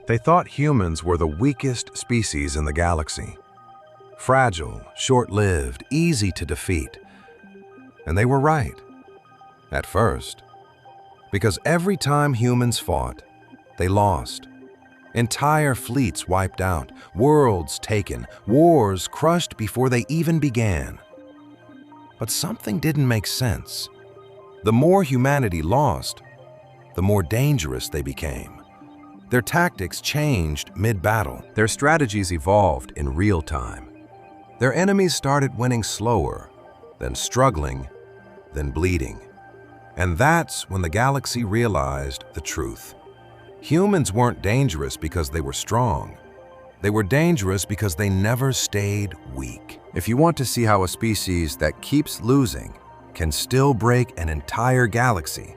They thought humans were the weakest species in the galaxy. Fragile, short-lived, easy to defeat. And they were right. At first. Because every time humans fought, they lost. Entire fleets wiped out, worlds taken, wars crushed before they even began. But something didn't make sense. The more humanity lost, the more dangerous they became. Their tactics changed mid-battle. Their strategies evolved in real time. Their enemies started winning slower, then struggling, then bleeding. And that's when the galaxy realized the truth. Humans weren't dangerous because they were strong. They were dangerous because they never stayed weak. If you want to see how a species that keeps losing can still break an entire galaxy,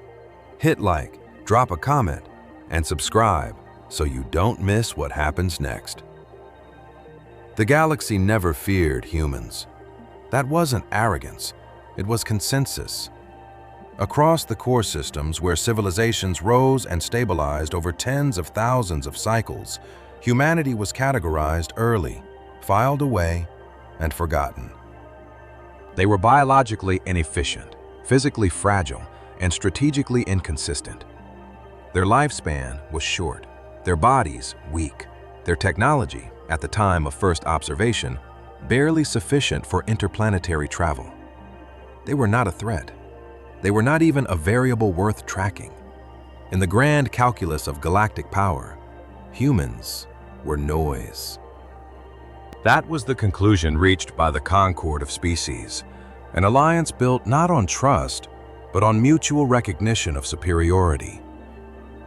hit like, drop a comment, and subscribe so you don't miss what happens next. The galaxy never feared humans. That wasn't arrogance, it was consensus. Across the core systems where civilizations rose and stabilized over tens of thousands of cycles, humanity was categorized early, filed away, and forgotten. They were biologically inefficient, physically fragile, and strategically inconsistent. Their lifespan was short, their bodies weak, their technology, at the time of first observation, barely sufficient for interplanetary travel. They were not a threat. They were not even a variable worth tracking. In the grand calculus of galactic power, humans were noise. That was the conclusion reached by the Concord of Species, an alliance built not on trust, but on mutual recognition of superiority.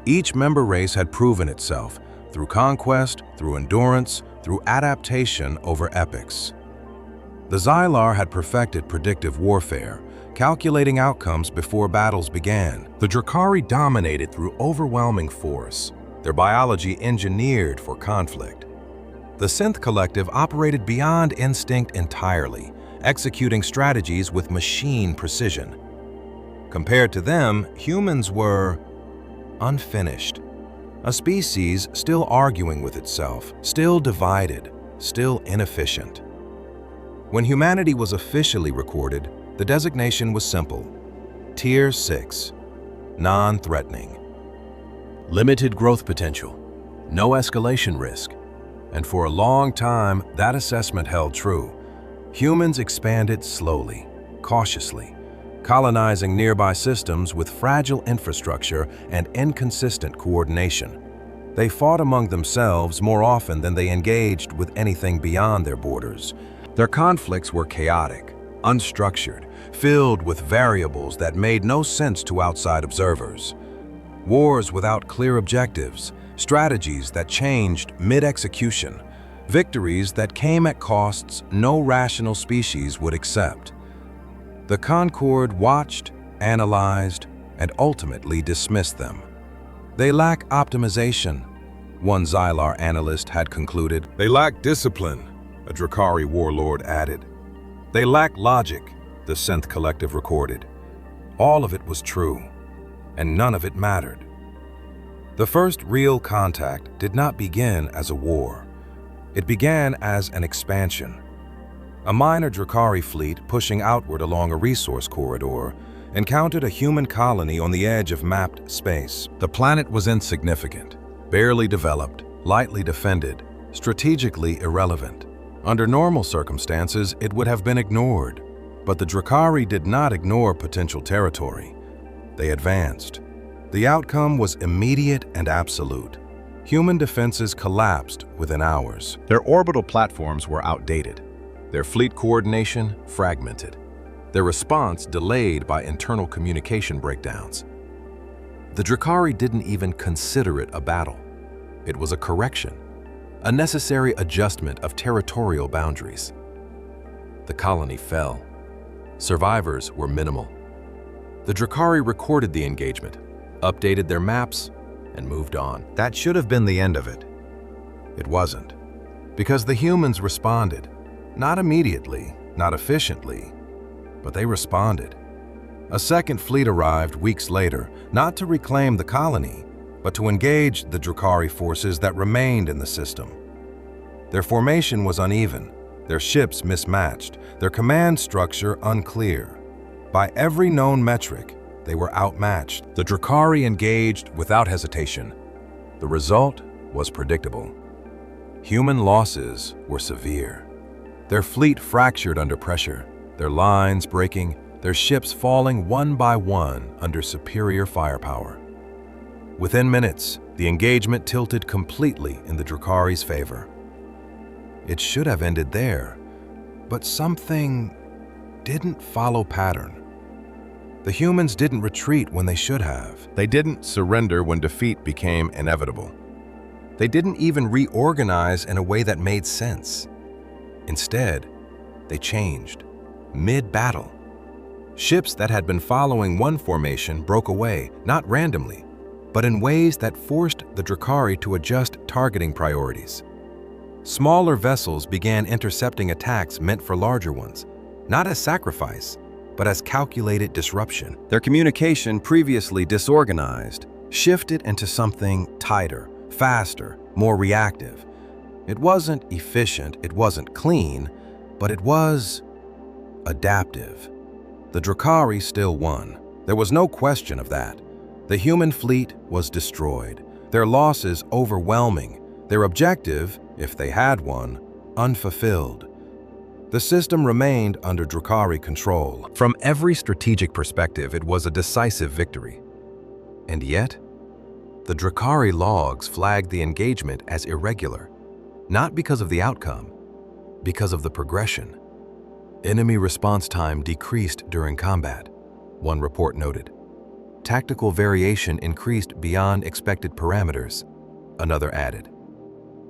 Each member race had proven itself through conquest, through endurance, through adaptation over epochs. The Xylar had perfected predictive warfare, calculating outcomes before battles began. The Drakari dominated through overwhelming force, their biology engineered for conflict. The Synth Collective operated beyond instinct entirely, executing strategies with machine precision. Compared to them, humans were unfinished. A species still arguing with itself, still divided, still inefficient. When humanity was officially recorded, the designation was simple: Tier 6, non-threatening. Limited growth potential, no escalation risk. And for a long time, that assessment held true. Humans expanded slowly, cautiously, colonizing nearby systems with fragile infrastructure and inconsistent coordination. They fought among themselves more often than they engaged with anything beyond their borders. Their conflicts were chaotic, unstructured, filled with variables that made no sense to outside observers. Wars without clear objectives, strategies that changed mid-execution, victories that came at costs no rational species would accept. The Concord watched, analyzed, and ultimately dismissed them. They lack optimization, one Xylar analyst had concluded. They lack discipline, a Drakari warlord added. They lack logic, the Synth Collective recorded. All of it was true, and none of it mattered. The first real contact did not begin as a war. It began as an expansion. A minor Drakari fleet pushing outward along a resource corridor encountered a human colony on the edge of mapped space. The planet was insignificant, barely developed, lightly defended, strategically irrelevant. Under normal circumstances, it would have been ignored. But the Drakari did not ignore potential territory. They advanced. The outcome was immediate and absolute. Human defenses collapsed within hours. Their orbital platforms were outdated. Their fleet coordination fragmented. Their response delayed by internal communication breakdowns. The Drakari didn't even consider it a battle. It was a correction, a necessary adjustment of territorial boundaries. The colony fell. Survivors were minimal. The Drakari recorded the engagement, updated their maps, and moved on. That should have been the end of it. It wasn't, because the humans responded. Not immediately, not efficiently, but they responded. A second fleet arrived weeks later, not to reclaim the colony, but to engage the Drukhari forces that remained in the system. Their formation was uneven, their ships mismatched, their command structure unclear. By every known metric, they were outmatched. The Drukhari engaged without hesitation. The result was predictable. Human losses were severe. Their fleet fractured under pressure, their lines breaking, their ships falling one by one under superior firepower. Within minutes, the engagement tilted completely in the Drukhari's favor. It should have ended there, but something didn't follow pattern. The humans didn't retreat when they should have. They didn't surrender when defeat became inevitable. They didn't even reorganize in a way that made sense. Instead, they changed, mid-battle. Ships that had been following one formation broke away, not randomly, but in ways that forced the Drukhari to adjust targeting priorities. Smaller vessels began intercepting attacks meant for larger ones, not as sacrifice, but as calculated disruption. Their communication, previously disorganized, shifted into something tighter, faster, more reactive. It wasn't efficient, it wasn't clean, but it was adaptive. The Drukhari still won. There was no question of that. The human fleet was destroyed, their losses overwhelming, their objective, if they had one, unfulfilled. The system remained under Drukhari control. From every strategic perspective, it was a decisive victory. And yet, the Drukhari logs flagged the engagement as irregular, not because of the outcome, because of the progression. Enemy response time decreased during combat, one report noted. Tactical variation increased beyond expected parameters, another added.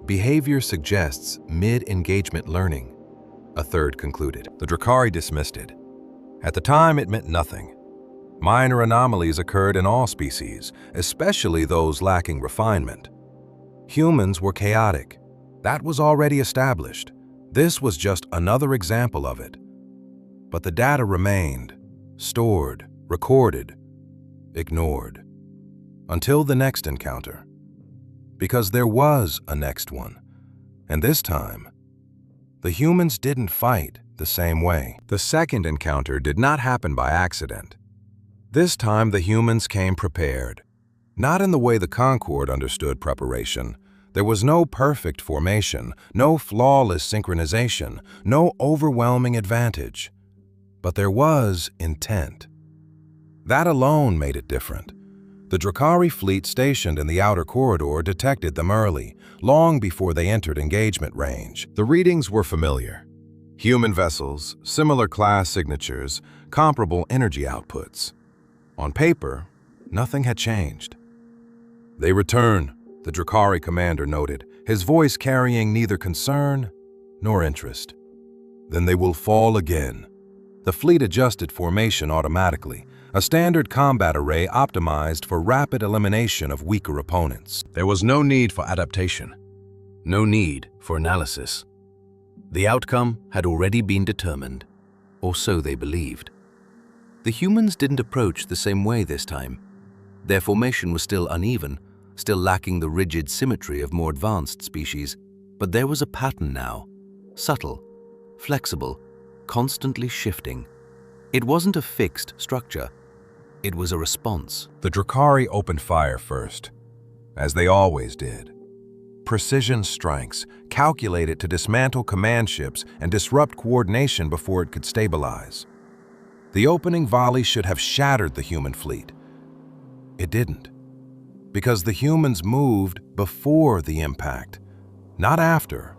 Behavior suggests mid-engagement learning, a third concluded. The Drukhari dismissed it. At the time, it meant nothing. Minor anomalies occurred in all species, especially those lacking refinement. Humans were chaotic. That was already established. This was just another example of it. But the data remained, stored, recorded, ignored, until the next encounter. Because there was a next one, and this time, the humans didn't fight the same way. The second encounter did not happen by accident. This time the humans came prepared. Not in the way the Concorde understood preparation. There was no perfect formation, no flawless synchronization, no overwhelming advantage. But there was intent. That alone made it different. The Drukhari fleet stationed in the outer corridor detected them early, long before they entered engagement range. The readings were familiar. Human vessels, similar class signatures, comparable energy outputs. On paper, nothing had changed. "They return," the Drukhari commander noted, his voice carrying neither concern nor interest. "Then they will fall again." The fleet adjusted formation automatically, a standard combat array optimized for rapid elimination of weaker opponents. There was no need for adaptation, no need for analysis. The outcome had already been determined, or so they believed. The humans didn't approach the same way this time. Their formation was still uneven, still lacking the rigid symmetry of more advanced species, but there was a pattern now, subtle, flexible, constantly shifting. It wasn't a fixed structure. It was a response. The Drukhari opened fire first, as they always did. Precision strikes, calculated to dismantle command ships and disrupt coordination before it could stabilize. The opening volley should have shattered the human fleet. It didn't, because the humans moved before the impact, not after.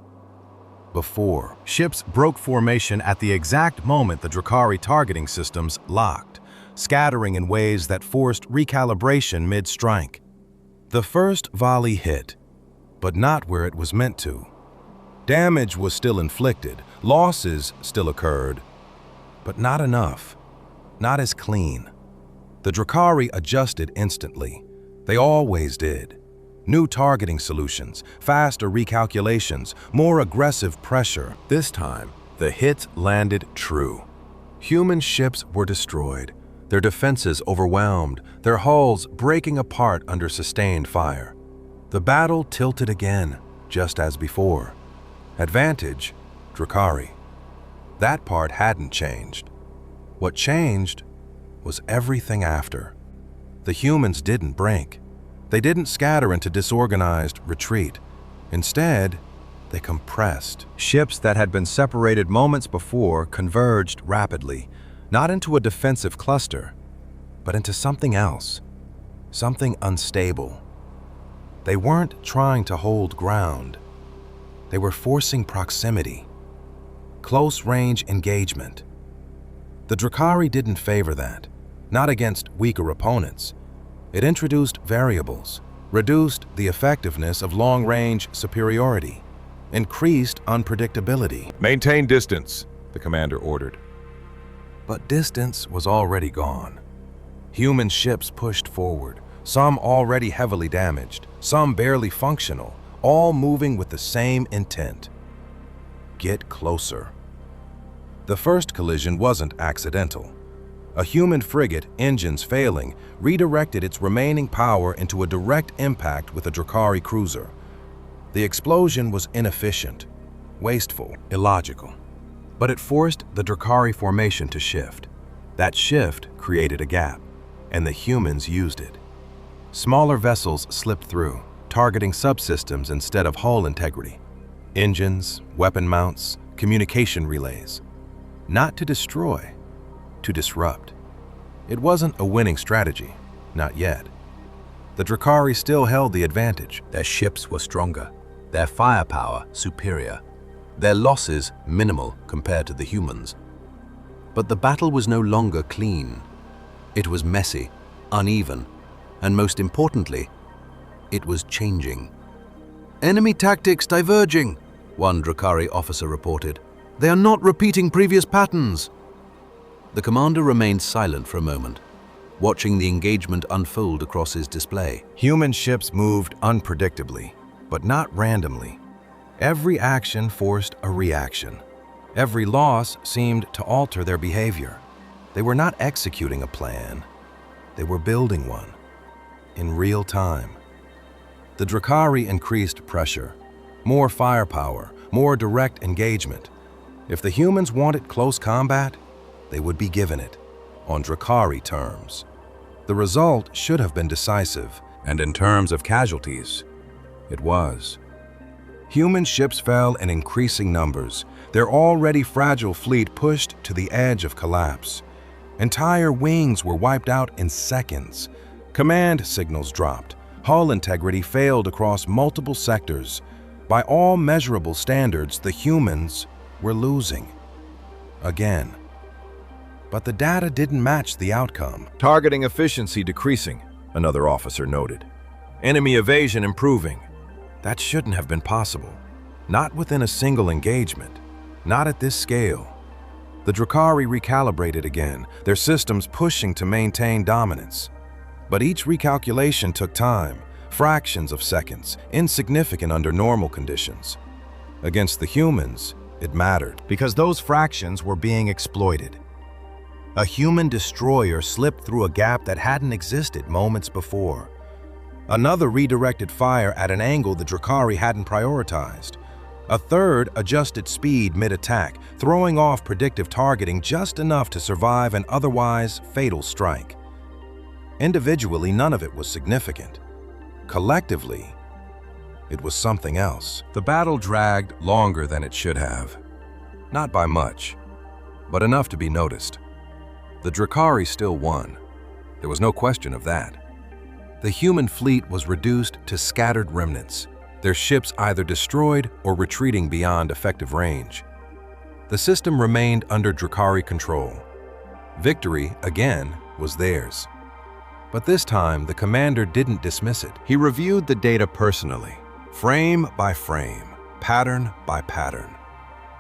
Before. Ships broke formation at the exact moment the Drukhari targeting systems locked, scattering in ways that forced recalibration mid-strike. The first volley hit, but not where it was meant to. Damage was still inflicted, losses still occurred, but not enough, not as clean. The Drukhari adjusted instantly. They always did. New targeting solutions, faster recalculations, more aggressive pressure. This time, the hit landed true. Human ships were destroyed. their defenses overwhelmed, their hulls breaking apart under sustained fire. The battle tilted again, just as before. Advantage, Drukhari. That part hadn't changed. What changed was everything after. The humans didn't break. They didn't scatter into disorganized retreat. Instead, they compressed. Ships that had been separated moments before converged rapidly, not into a defensive cluster, but into something else, something unstable. They weren't trying to hold ground. They were forcing proximity, close-range engagement. The Drukhari didn't favor that, not against weaker opponents. It introduced variables, reduced the effectiveness of long-range superiority, increased unpredictability. Maintain distance, the commander ordered. But distance was already gone. Human ships pushed forward, some already heavily damaged, some barely functional, all moving with the same intent. Get closer. The first collision wasn't accidental. A human frigate, engines failing, redirected its remaining power into a direct impact with a Drukhari cruiser. The explosion was inefficient, wasteful, illogical. But it forced the Drukhari formation to shift. That shift created a gap, and the humans used it. Smaller vessels slipped through, targeting subsystems instead of hull integrity. Engines, weapon mounts, communication relays. Not to destroy, to disrupt. It wasn't a winning strategy, not yet. The Drukhari still held the advantage. Their ships were stronger, their firepower superior, their losses minimal compared to the humans. But the battle was no longer clean. It was messy, uneven, and most importantly, it was changing. "Enemy tactics diverging," one Drukhari officer reported. "They are not repeating previous patterns." The commander remained silent for a moment, watching the engagement unfold across his display. Human ships moved unpredictably, but not randomly. Every action forced a reaction. Every loss seemed to alter their behavior. They were not executing a plan. They were building one, in real time. The Drukhari increased pressure, more firepower, more direct engagement. If the humans wanted close combat, they would be given it, on Drukhari terms. The result should have been decisive, and in terms of casualties, it was. Human ships fell in increasing numbers, their already fragile fleet pushed to the edge of collapse. Entire wings were wiped out in seconds. Command signals dropped. Hull integrity failed across multiple sectors. By all measurable standards, the humans were losing. Again. But the data didn't match the outcome. Targeting efficiency decreasing, another officer noted. Enemy evasion improving. That shouldn't have been possible. Not within a single engagement. Not at this scale. The Drukhari recalibrated again, their systems pushing to maintain dominance. But each recalculation took time, fractions of seconds, insignificant under normal conditions. Against the humans, it mattered, because those fractions were being exploited. A human destroyer slipped through a gap that hadn't existed moments before. Another redirected fire at an angle the Drukhari hadn't prioritized. A third adjusted speed mid-attack, throwing off predictive targeting just enough to survive an otherwise fatal strike. Individually, none of it was significant. Collectively, it was something else. The battle dragged longer than it should have. Not by much, but enough to be noticed. The Drukhari still won. There was no question of that. The human fleet was reduced to scattered remnants, their ships either destroyed or retreating beyond effective range. The system remained under Drukhari control. Victory, again, was theirs. But this time, the commander didn't dismiss it. He reviewed the data personally, frame by frame, pattern by pattern.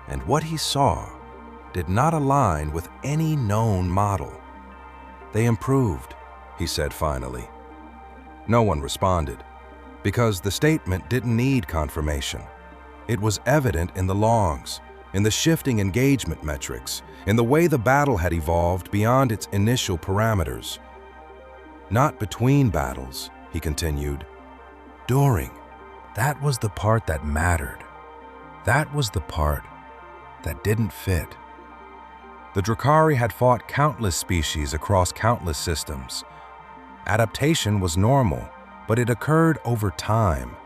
And what he saw did not align with any known model. "They improved," he said finally. No one responded, because the statement didn't need confirmation. It was evident in the logs, in the shifting engagement metrics, in the way the battle had evolved beyond its initial parameters. Not between battles, he continued. During. That was the part that mattered. That was the part that didn't fit. The Drakari had fought countless species across countless systems. Adaptation was normal, but it occurred over time,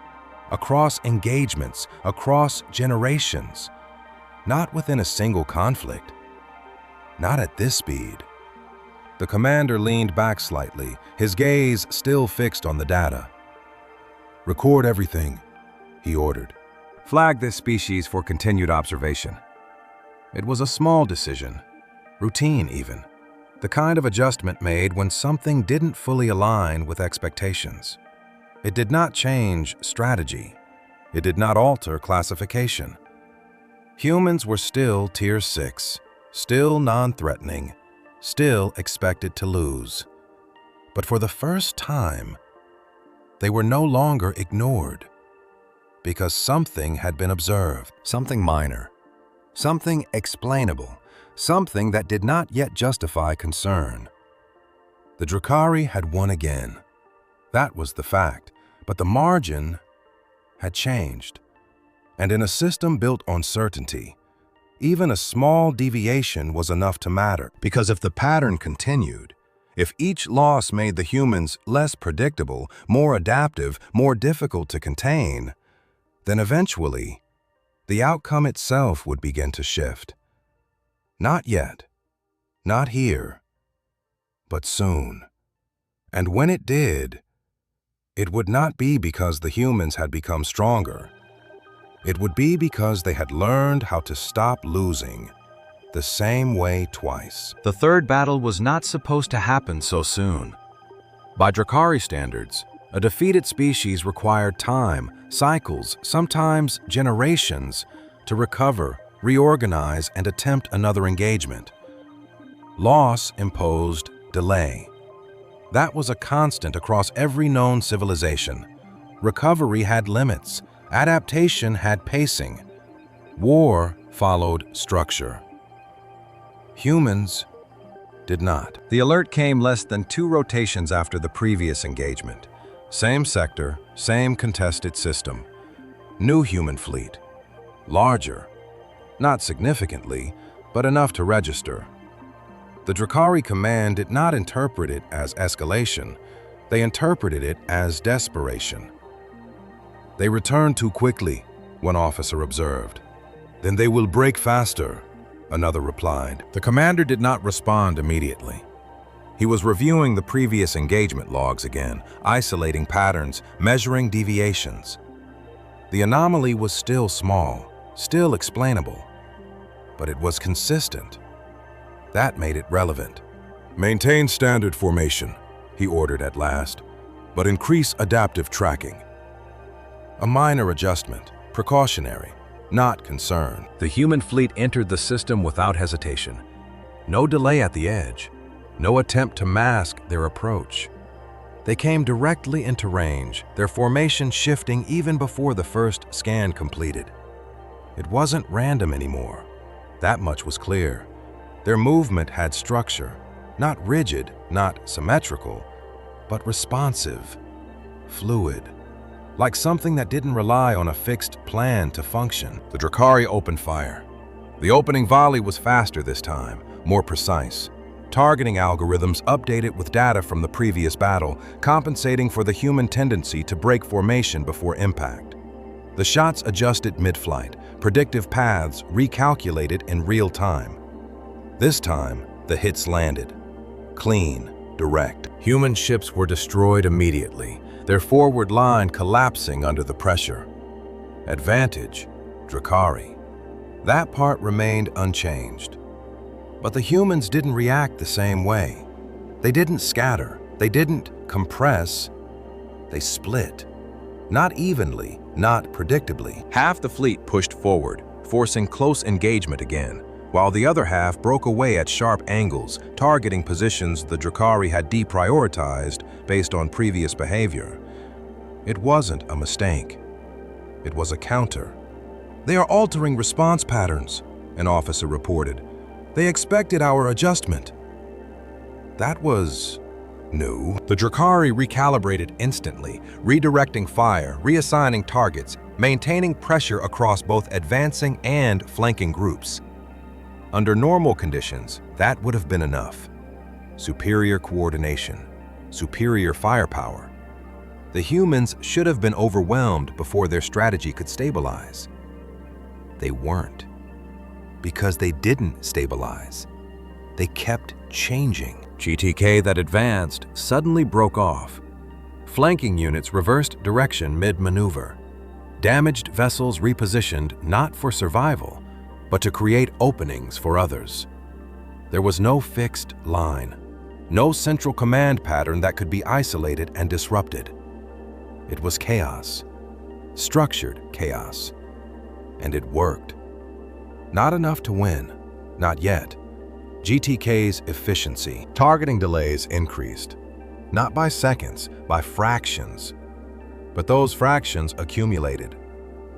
across engagements, across generations, not within a single conflict. Not at this speed. The commander leaned back slightly, his gaze still fixed on the data. Record everything, he ordered. Flag this species for continued observation. It was a small decision, routine even, the kind of adjustment made when something didn't fully align with expectations. It did not change strategy. It did not alter classification. Humans were still Tier 6, still non-threatening, still expected to lose. But for the first time, they were no longer ignored, because something had been observed, something minor, something explainable, something that did not yet justify concern. The Drakari had won again. That was the fact, but the margin had changed. And in a system built on certainty, even a small deviation was enough to matter, because if the pattern continued, if each loss made the humans less predictable, more adaptive, more difficult to contain, then eventually, the outcome itself would begin to shift. Not yet, not here, but soon. And when it did, it would not be because the humans had become stronger. It would be because they had learned how to stop losing the same way twice. The third battle was not supposed to happen so soon. By Drakari standards, a defeated species required time, cycles, sometimes generations, to recover, reorganize, and attempt another engagement. Loss imposed delay. That was a constant across every known civilization. Recovery had limits. Adaptation had pacing. War followed structure. Humans did not. The alert came less than 2 rotations after the previous engagement. Same sector, same contested system. New human fleet. Larger. Not significantly, but enough to register. The Drakari command did not interpret it as escalation. They interpreted it as desperation. They returned too quickly, one officer observed. Then they will break faster, another replied. The commander did not respond immediately. He was reviewing the previous engagement logs again, isolating patterns, measuring deviations. The anomaly was still small, still explainable, but it was consistent. That made it relevant. Maintain standard formation, he ordered at last, but increase adaptive tracking. A minor adjustment, precautionary, not concern. The human fleet entered the system without hesitation. No delay at the edge, no attempt to mask their approach. They came directly into range, their formation shifting even before the first scan completed. It wasn't random anymore. That much was clear. Their movement had structure, not rigid, not symmetrical, but responsive, fluid, like something that didn't rely on a fixed plan to function. The Drakari opened fire. The opening volley was faster this time, more precise. Targeting algorithms updated with data from the previous battle, compensating for the human tendency to break formation before impact. The shots adjusted mid-flight, predictive paths recalculated in real time. This time, the hits landed. Clean, direct. Human ships were destroyed immediately, their forward line collapsing under the pressure. Advantage, Drakari. That part remained unchanged. But the humans didn't react the same way. They didn't scatter, they didn't compress, they split. Not evenly, not predictably. Half the fleet pushed forward, forcing close engagement again, while the other half broke away at sharp angles, targeting positions the Drakari had deprioritized based on previous behavior. It wasn't a mistake. It was a counter. They are altering response patterns, an officer reported. "They expected our adjustment." That was new. The Drakari recalibrated instantly, redirecting fire, reassigning targets, maintaining pressure across both advancing and flanking groups. Under normal conditions, that would have been enough. Superior coordination, superior firepower. The humans should have been overwhelmed before their strategy could stabilize. They weren't. Because they didn't stabilize. They kept changing. GTK that advanced suddenly broke off. Flanking units reversed direction mid-maneuver. Damaged vessels repositioned not for survival, but to create openings for others. There was no fixed line, no central command pattern that could be isolated and disrupted. It was chaos, structured chaos, and it worked. Not enough to win, not yet. GTK's efficiency, targeting delays increased, not by seconds, by fractions. But those fractions accumulated.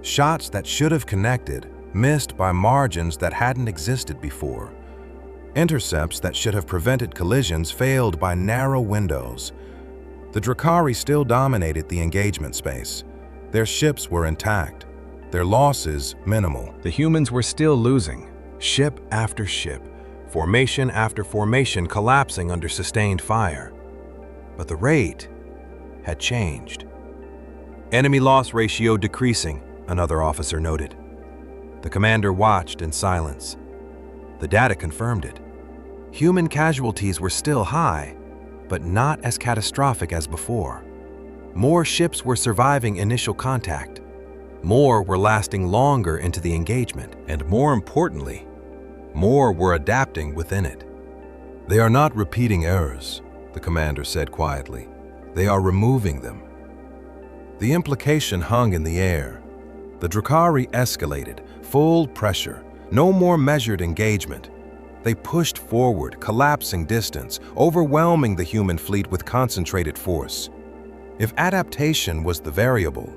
Shots that should have connected missed by margins that hadn't existed before. Intercepts that should have prevented collisions failed by narrow windows. The Drakari still dominated the engagement space. Their ships were intact, their losses minimal. The humans were still losing, ship after ship, formation after formation collapsing under sustained fire. But the rate had changed. Enemy loss ratio decreasing, another officer noted. The commander watched in silence. The data confirmed it. Human casualties were still high, but not as catastrophic as before. More ships were surviving initial contact. More were lasting longer into the engagement, and more importantly, more were adapting within it. "They are not repeating errors," the commander said quietly. "They are removing them." The implication hung in the air. The Drakari escalated, full pressure, no more measured engagement. They pushed forward, collapsing distance, overwhelming the human fleet with concentrated force. If adaptation was the variable,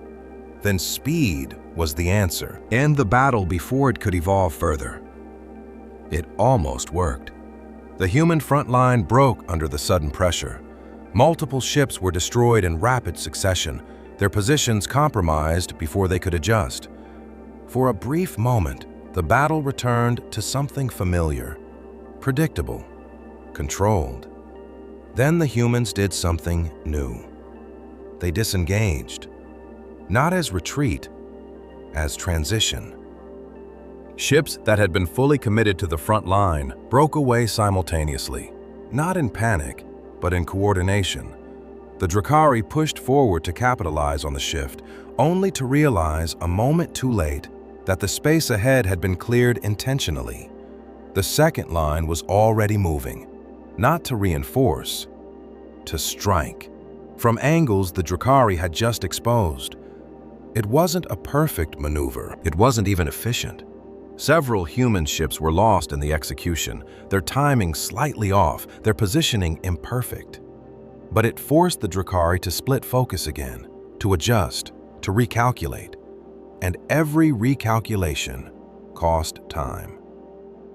then speed was the answer. End the battle before it could evolve further. It almost worked. The human front line broke under the sudden pressure. Multiple ships were destroyed in rapid succession, their positions compromised before they could adjust. For a brief moment, the battle returned to something familiar, predictable, controlled. Then the humans did something new. They disengaged, not as retreat, as transition. Ships that had been fully committed to the front line broke away simultaneously, not in panic, but in coordination. The Drakari pushed forward to capitalize on the shift, only to realize a moment too late that the space ahead had been cleared intentionally. The second line was already moving, not to reinforce, to strike, from angles the Drakari had just exposed. It wasn't a perfect maneuver. It wasn't even efficient. Several human ships were lost in the execution, their timing slightly off, their positioning imperfect. But it forced the Drakari to split focus again, to adjust, to recalculate. And every recalculation cost time.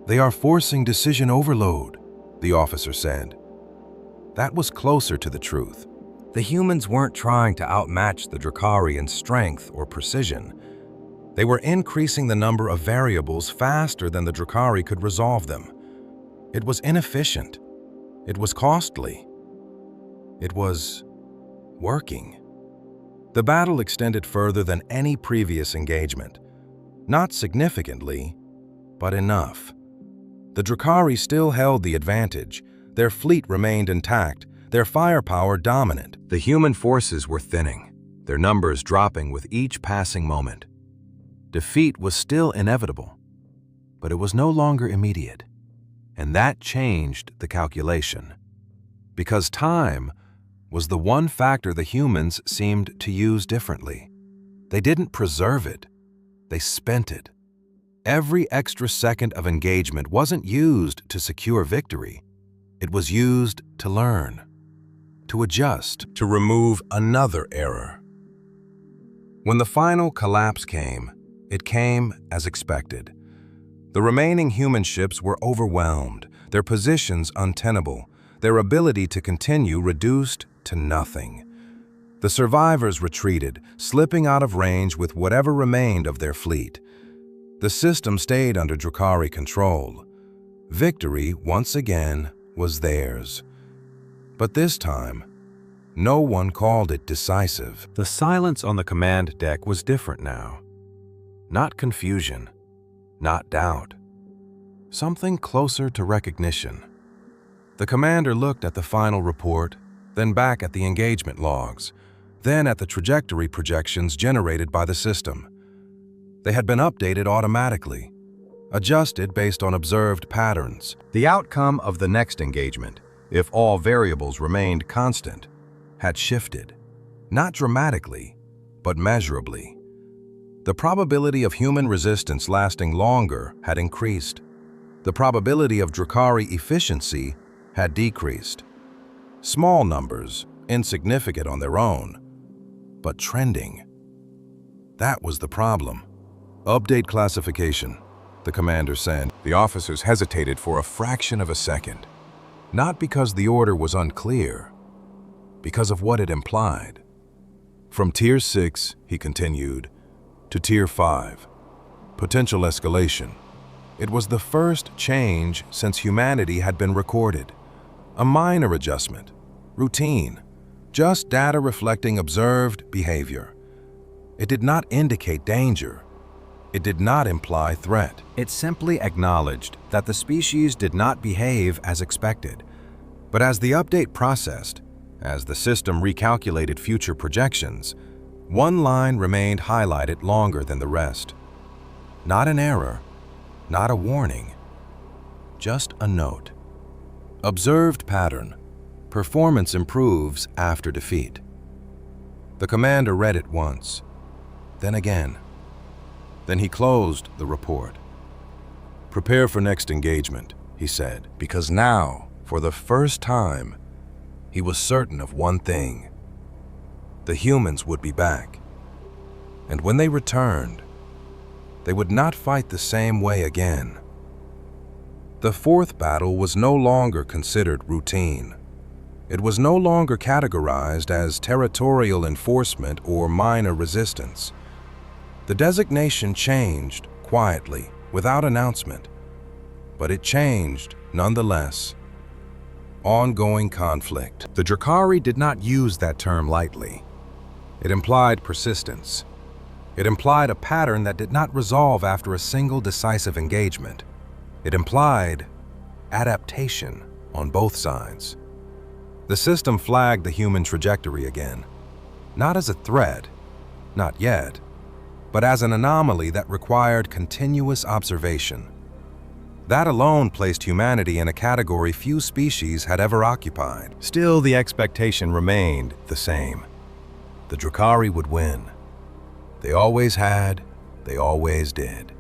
"They are forcing decision overload," the officer said. That was closer to the truth. The humans weren't trying to outmatch the Drakari in strength or precision. They were increasing the number of variables faster than the Drakari could resolve them. It was inefficient. It was costly. It was working. The battle extended further than any previous engagement. Not significantly, but enough. The Drakari still held the advantage. Their fleet remained intact, their firepower dominant. The human forces were thinning, their numbers dropping with each passing moment. Defeat was still inevitable, but it was no longer immediate. And that changed the calculation. Because time was the one factor the humans seemed to use differently. They didn't preserve it, they spent it. Every extra second of engagement wasn't used to secure victory. It was used to learn, to adjust, to remove another error. When the final collapse came, it came as expected. The remaining human ships were overwhelmed, their positions untenable, their ability to continue reduced to nothing. The survivors retreated, slipping out of range with whatever remained of their fleet. The system stayed under Drukhari control. Victory, once again, was theirs. But this time, no one called it decisive. The silence on the command deck was different now. Not confusion, not doubt. Something closer to recognition. The commander looked at the final report, then back at the engagement logs, then at the trajectory projections generated by the system. They had been updated automatically, adjusted based on observed patterns. The outcome of the next engagement, if all variables remained constant, had shifted. Not dramatically, but measurably. The probability of human resistance lasting longer had increased. The probability of Drukhari efficiency had decreased. Small numbers, insignificant on their own, but trending. That was the problem. Update classification, the commander said. The officers hesitated for a fraction of a second. Not because the order was unclear, because of what it implied. From Tier 6, he continued, to Tier 5. Potential escalation. It was the first change since humanity had been recorded. A minor adjustment. Routine. Just data reflecting observed behavior. It did not indicate danger. It did not imply threat. It simply acknowledged that the species did not behave as expected. But as the update processed, as the system recalculated future projections, one line remained highlighted longer than the rest. Not an error, not a warning, just a note. Observed pattern. Performance improves after defeat. The commander read it once, then again. Then he closed the report. Prepare for next engagement, he said, because now, for the first time, he was certain of one thing. The humans would be back. And when they returned, they would not fight the same way again. The fourth battle was no longer considered routine. It was no longer categorized as territorial enforcement or minor resistance. The designation changed quietly, without announcement. But it changed nonetheless. Ongoing conflict. The Drukhari did not use that term lightly. It implied persistence. It implied a pattern that did not resolve after a single decisive engagement. It implied adaptation on both sides. The system flagged the human trajectory again, not as a threat, not yet, but as an anomaly that required continuous observation. That alone placed humanity in a category few species had ever occupied. Still, the expectation remained the same. The Drukhari would win. They always had, they always did.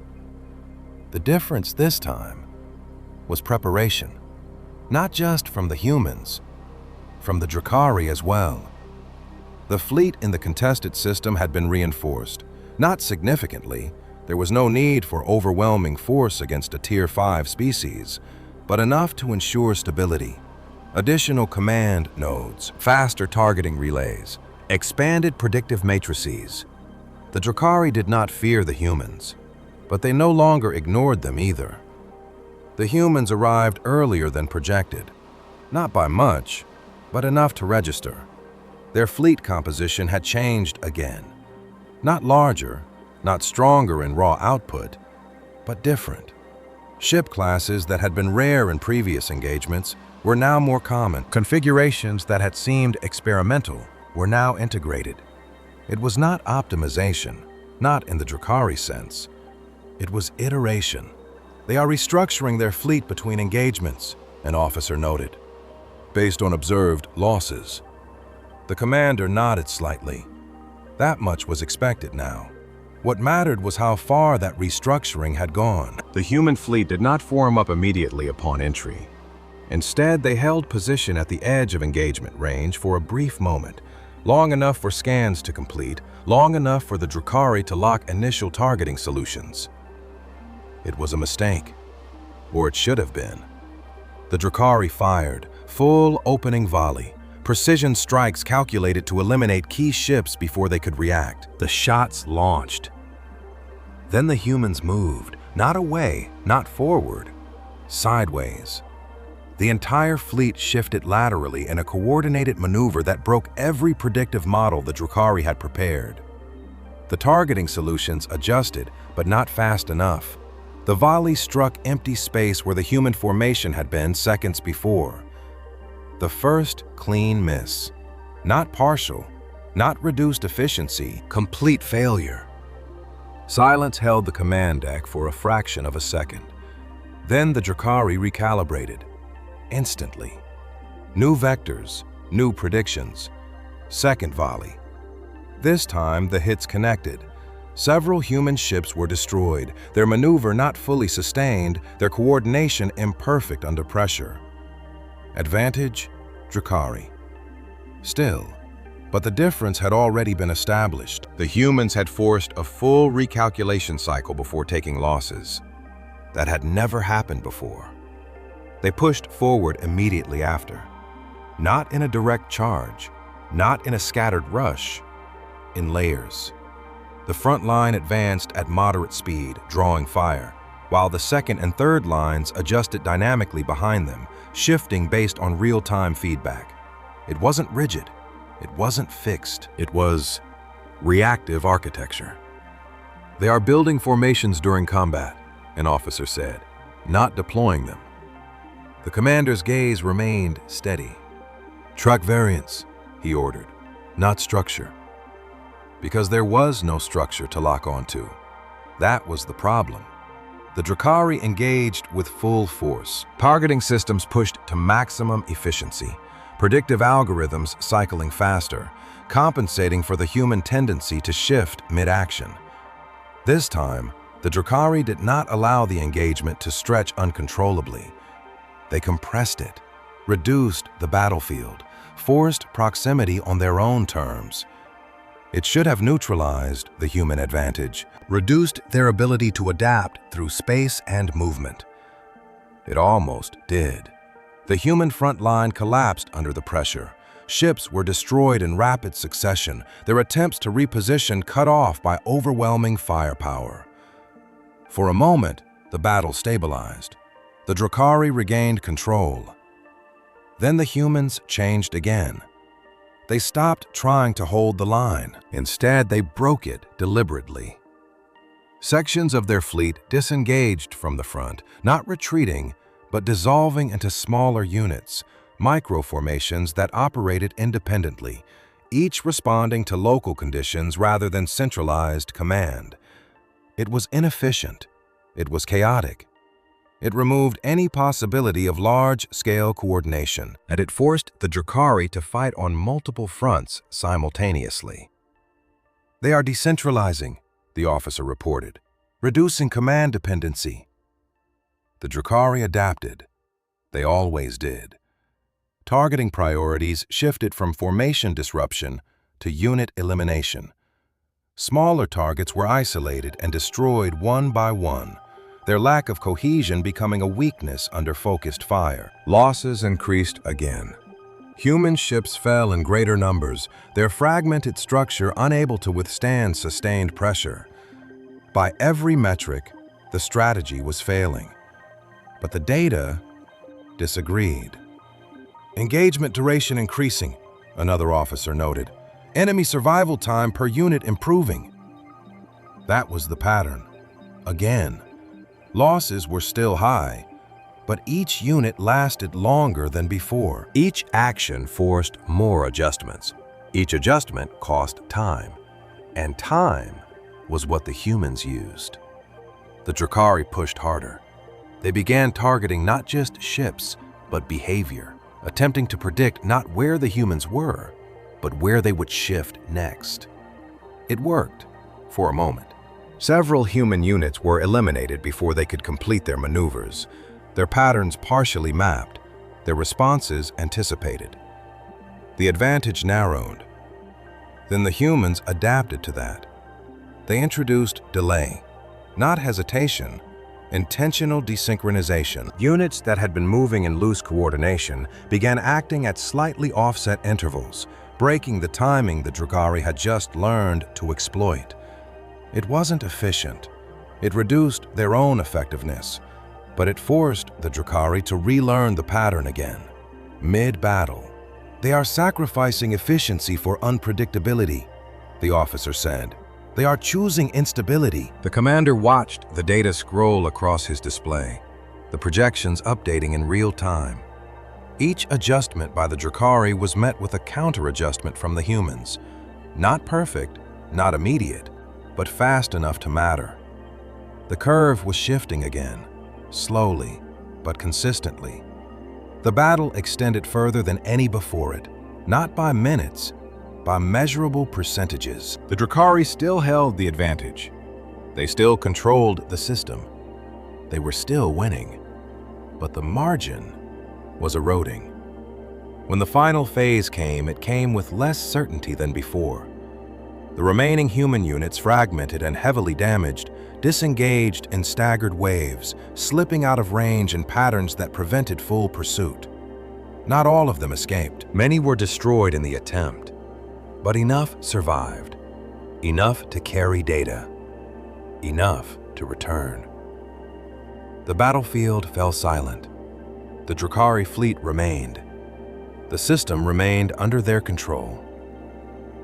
The difference this time was preparation, not just from the humans, from the Drukhari as well. The fleet in the contested system had been reinforced, not significantly. There was no need for overwhelming force against a Tier 5 species, but enough to ensure stability. Additional command nodes, faster targeting relays, expanded predictive matrices. The Drukhari did not fear the humans, but they no longer ignored them either. The humans arrived earlier than projected, not by much, but enough to register. Their fleet composition had changed again. Not larger, not stronger in raw output, but different. Ship classes that had been rare in previous engagements were now more common. Configurations that had seemed experimental were now integrated. It was not optimization, not in the Drukhari sense. It was iteration. They are restructuring their fleet between engagements, an officer noted, based on observed losses. The commander nodded slightly. That much was expected now. What mattered was how far that restructuring had gone. The human fleet did not form up immediately upon entry. Instead, they held position at the edge of engagement range for a brief moment, long enough for scans to complete, long enough for the Drukhari to lock initial targeting solutions. It was a mistake. Or it should have been. The Drakari fired, full opening volley, precision strikes calculated to eliminate key ships before they could react. The shots launched. Then the humans moved, not away, not forward, sideways. The entire fleet shifted laterally in a coordinated maneuver that broke every predictive model the Drakari had prepared. The targeting solutions adjusted, but not fast enough. The volley struck empty space where the human formation had been seconds before. The first clean miss. Not partial, not reduced efficiency, complete failure. Silence held the command deck for a fraction of a second. Then the Drakari recalibrated. Instantly. New vectors, new predictions. Second volley. This time the hits connected. Several human ships were destroyed, their maneuver not fully sustained, their coordination imperfect under pressure. Advantage, Drakari. Still, but the difference had already been established. The humans had forced a full recalculation cycle before taking losses. That had never happened before. They pushed forward immediately after. Not in a direct charge, not in a scattered rush, in layers. The front line advanced at moderate speed, drawing fire, while the second and third lines adjusted dynamically behind them, shifting based on real-time feedback. It wasn't rigid. It wasn't fixed. It was reactive architecture. They are building formations during combat, an officer said, not deploying them. The commander's gaze remained steady. Track variance, he ordered, not structure. Because there was no structure to lock onto. That was the problem. The Drakari engaged with full force. Targeting systems pushed to maximum efficiency. Predictive algorithms cycling faster, compensating for the human tendency to shift mid-action. This time, the Drakari did not allow the engagement to stretch uncontrollably. They compressed it, reduced the battlefield, forced proximity on their own terms. It should have neutralized the human advantage, reduced their ability to adapt through space and movement. It almost did. The human front line collapsed under the pressure. Ships were destroyed in rapid succession, their attempts to reposition cut off by overwhelming firepower. For a moment, the battle stabilized. The Drakari regained control. Then the humans changed again. They stopped trying to hold the line. Instead, they broke it deliberately. Sections of their fleet disengaged from the front, not retreating, but dissolving into smaller units, micro-formations that operated independently, each responding to local conditions rather than centralized command. It was inefficient. It was chaotic. It removed any possibility of large-scale coordination, and it forced the Drakari to fight on multiple fronts simultaneously. They are decentralizing, the officer reported, reducing command dependency. The Drakari adapted. They always did. Targeting priorities shifted from formation disruption to unit elimination. Smaller targets were isolated and destroyed one by one, their lack of cohesion becoming a weakness under focused fire. Losses increased again. Human ships fell in greater numbers, their fragmented structure unable to withstand sustained pressure. By every metric, the strategy was failing. But the data disagreed. Engagement duration increasing, another officer noted. Enemy survival time per unit improving. That was the pattern. Again. Losses were still high, but each unit lasted longer than before. Each action forced more adjustments. Each adjustment cost time, and time was what the humans used. The Drakari pushed harder. They began targeting not just ships, but behavior, attempting to predict not where the humans were, but where they would shift next. It worked, for a moment. Several human units were eliminated before they could complete their maneuvers, their patterns partially mapped, their responses anticipated. The advantage narrowed. Then the humans adapted to that. They introduced delay, not hesitation, intentional desynchronization. Units that had been moving in loose coordination began acting at slightly offset intervals, breaking the timing the Drukhari had just learned to exploit. It wasn't efficient. It reduced their own effectiveness, but it forced the Drukhari to relearn the pattern again. Mid-battle, "They are sacrificing efficiency for unpredictability," the officer said. "They are choosing instability." The commander watched the data scroll across his display, the projections updating in real time. Each adjustment by the Drukhari was met with a counter-adjustment from the humans. Not perfect, not immediate, but fast enough to matter. The curve was shifting again, slowly, but consistently. The battle extended further than any before it, not by minutes, by measurable percentages. The Drukhari still held the advantage. They still controlled the system. They were still winning. But the margin was eroding. When the final phase came, it came with less certainty than before. The remaining human units, fragmented and heavily damaged, disengaged in staggered waves, slipping out of range in patterns that prevented full pursuit. Not all of them escaped. Many were destroyed in the attempt. But enough survived. Enough to carry data. Enough to return. The battlefield fell silent. The Drukhari fleet remained. The system remained under their control.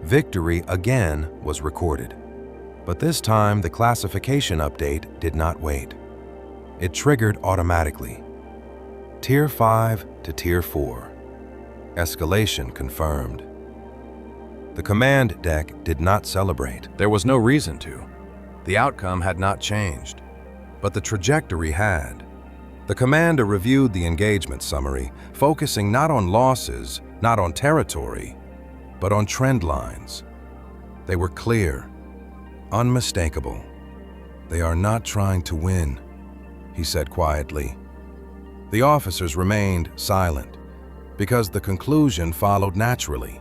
Victory again was recorded. But this time, the classification update did not wait. It triggered automatically. Tier 5 to Tier 4. Escalation confirmed. The command deck did not celebrate. There was no reason to. The outcome had not changed, but the trajectory had. The commander reviewed the engagement summary, focusing not on losses, not on territory, but on trend lines. They were clear, unmistakable. "They are not trying to win," he said quietly. The officers remained silent, because the conclusion followed naturally.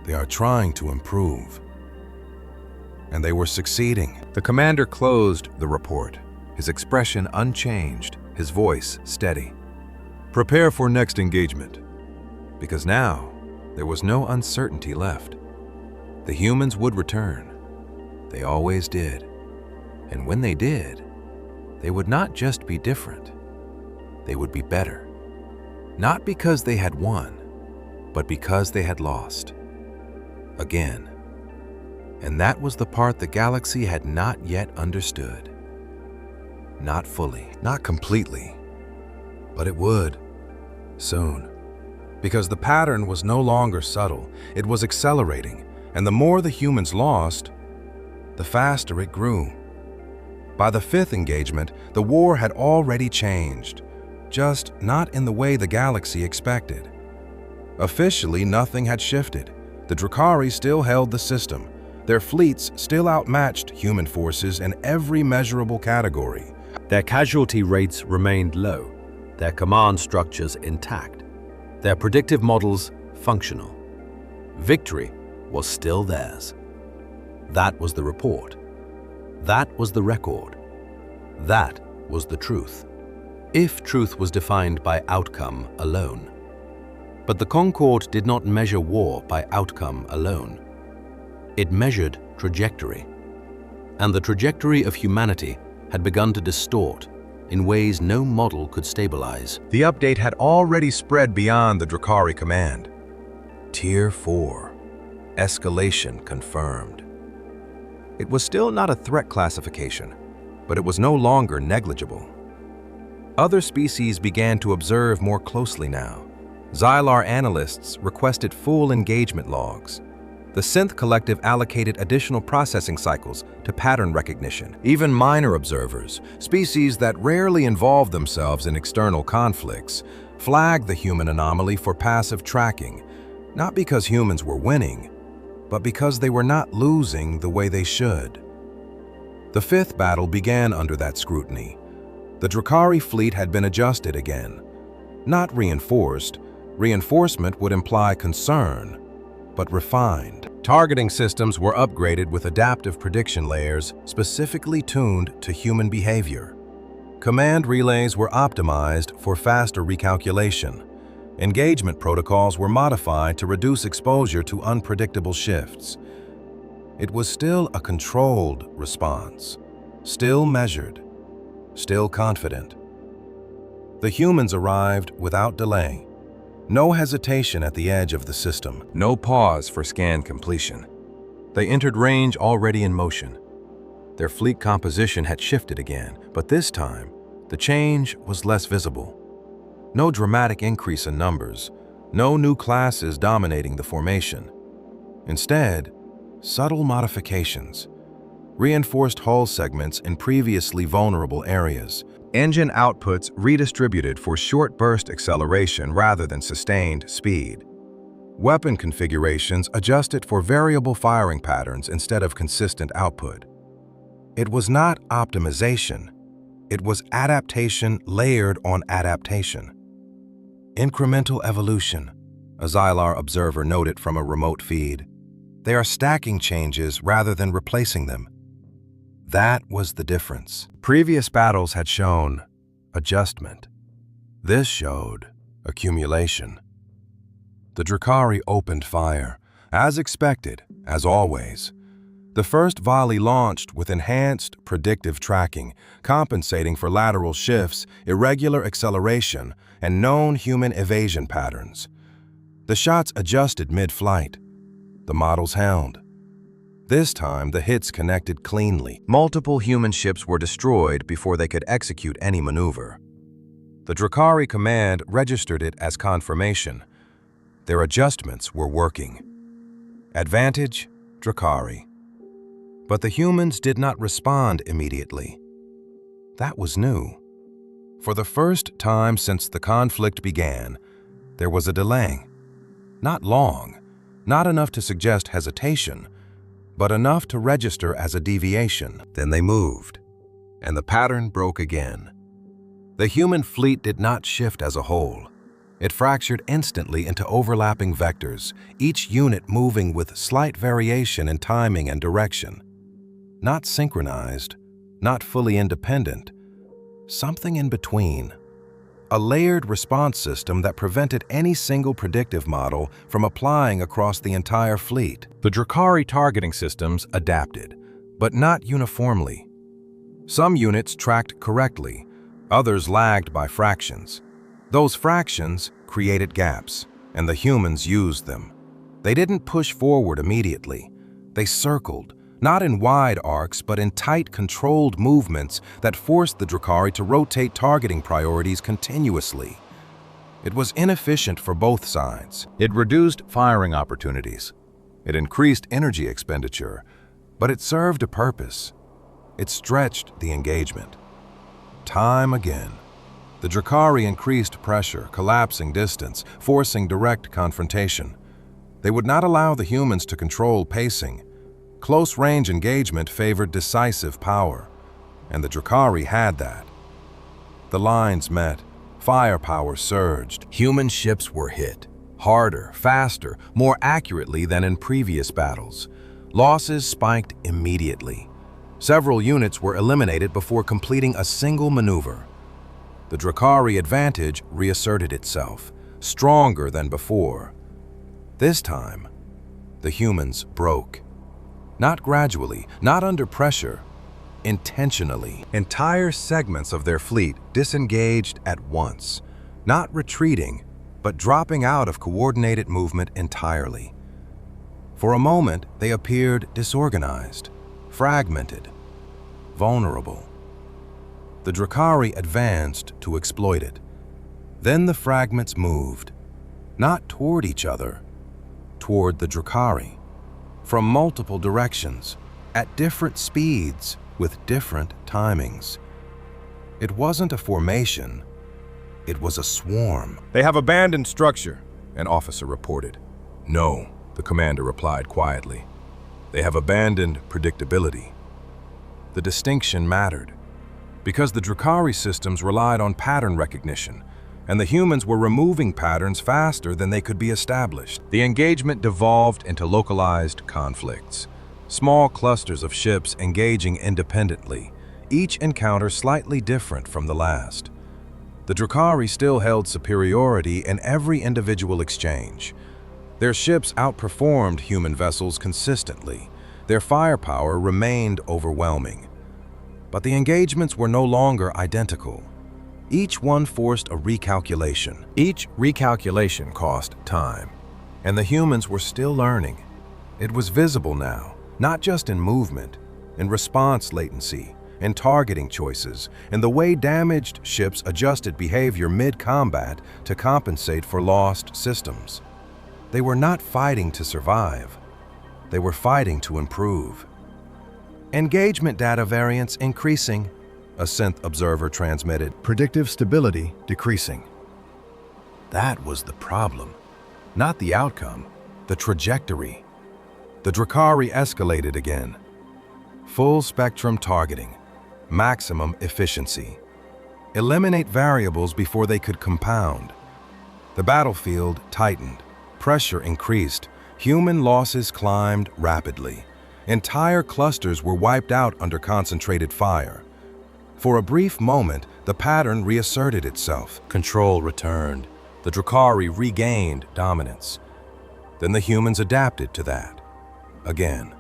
They are trying to improve. And they were succeeding. The commander closed the report, his expression unchanged, his voice steady. "Prepare for next engagement." Because now, there was no uncertainty left. The humans would return. They always did. And when they did, they would not just be different. They would be better. Not because they had won, but because they had lost. Again. And that was the part the galaxy had not yet understood. Not fully, not completely. But it would. Soon. Because the pattern was no longer subtle, it was accelerating, and the more the humans lost, the faster it grew. By the fifth engagement, the war had already changed, just not in the way the galaxy expected. Officially, nothing had shifted. The Drukhari still held the system. Their fleets still outmatched human forces in every measurable category. Their casualty rates remained low, their command structures intact, their predictive models functional. Victory was still theirs. That was the report. That was the record. That was the truth. If truth was defined by outcome alone. But the Concord did not measure war by outcome alone. It measured trajectory. And the trajectory of humanity had begun to distort in ways no model could stabilize. The update had already spread beyond the Drukhari command. Tier 4. Escalation confirmed. It was still not a threat classification, but it was no longer negligible. Other species began to observe more closely now. Xylar analysts requested full engagement logs. The Synth Collective allocated additional processing cycles to pattern recognition. Even minor observers, species that rarely involve themselves in external conflicts, flagged the human anomaly for passive tracking, not because humans were winning, but because they were not losing the way they should. The fifth battle began under that scrutiny. The Drukhari fleet had been adjusted again. Not reinforced. Reinforcement would imply concern, but refined. Targeting systems were upgraded with adaptive prediction layers specifically tuned to human behavior. Command relays were optimized for faster recalculation. Engagement protocols were modified to reduce exposure to unpredictable shifts. It was still a controlled response, still measured, still confident. The humans arrived without delay. No hesitation at the edge of the system. No pause for scan completion. They entered range already in motion. Their fleet composition had shifted again, but this time, the change was less visible. No dramatic increase in numbers, no new classes dominating the formation. Instead, subtle modifications, reinforced hull segments in previously vulnerable areas, engine outputs redistributed for short burst acceleration rather than sustained speed. Weapon configurations adjusted for variable firing patterns instead of consistent output. It was not optimization, it was adaptation layered on adaptation. Incremental evolution, a Xylar observer noted from a remote feed. They are stacking changes rather than replacing them. That was the difference. Previous battles had shown adjustment. This showed accumulation. The Drukhari opened fire, as expected, as always. The first volley launched with enhanced predictive tracking, compensating for lateral shifts, irregular acceleration, and known human evasion patterns. The shots adjusted mid-flight. The models held. This time, the hits connected cleanly. Multiple human ships were destroyed before they could execute any maneuver. The Drukhari command registered it as confirmation. Their adjustments were working. Advantage, Drukhari. But the humans did not respond immediately. That was new. For the first time since the conflict began, there was a delay. Not long, not enough to suggest hesitation, but enough to register as a deviation. Then they moved, and the pattern broke again. The human fleet did not shift as a whole. It fractured instantly into overlapping vectors, each unit moving with slight variation in timing and direction. Not synchronized, not fully independent, something in between. A layered response system that prevented any single predictive model from applying across the entire fleet. The Drukhari targeting systems adapted, but not uniformly. Some units tracked correctly, others lagged by fractions. Those fractions created gaps, and the humans used them. They didn't push forward immediately. They circled, not in wide arcs, but in tight, controlled movements that forced the Drukhari to rotate targeting priorities continuously. It was inefficient for both sides. It reduced firing opportunities. It increased energy expenditure, but it served a purpose. It stretched the engagement. Time again, the Drukhari increased pressure, collapsing distance, forcing direct confrontation. They would not allow the humans to control pacing. Close-range engagement favored decisive power, and the Drukhari had that. The lines met, firepower surged. Human ships were hit, harder, faster, more accurately than in previous battles. Losses spiked immediately. Several units were eliminated before completing a single maneuver. The Drukhari advantage reasserted itself, stronger than before. This time, the humans broke. Not gradually, not under pressure, intentionally. Entire segments of their fleet disengaged at once, not retreating, but dropping out of coordinated movement entirely. For a moment, they appeared disorganized, fragmented, vulnerable. The Drukhari advanced to exploit it. Then the fragments moved, not toward each other, toward the Drukhari. From multiple directions, at different speeds, with different timings. It wasn't a formation, it was a swarm. They have abandoned structure, an officer reported. No, the commander replied quietly. They have abandoned predictability. The distinction mattered, because the Drukhari systems relied on pattern recognition, and the humans were removing patterns faster than they could be established. The engagement devolved into localized conflicts, small clusters of ships engaging independently, each encounter slightly different from the last. The Drukhari still held superiority in every individual exchange. Their ships outperformed human vessels consistently. Their firepower remained overwhelming. But the engagements were no longer identical. Each one forced a recalculation. Each recalculation cost time, and the humans were still learning. It was visible now, not just in movement, in response latency, in targeting choices, and the way damaged ships adjusted behavior mid-combat to compensate for lost systems. They were not fighting to survive. They were fighting to improve. Engagement data variance increasing, a synth observer transmitted. Predictive stability decreasing. That was the problem. Not the outcome, the trajectory. The Drukhari escalated again. Full spectrum targeting, maximum efficiency. Eliminate variables before they could compound. The battlefield tightened, pressure increased, human losses climbed rapidly. Entire clusters were wiped out under concentrated fire. For a brief moment, the pattern reasserted itself. Control returned. The Drukhari regained dominance. Then the humans adapted to that. Again,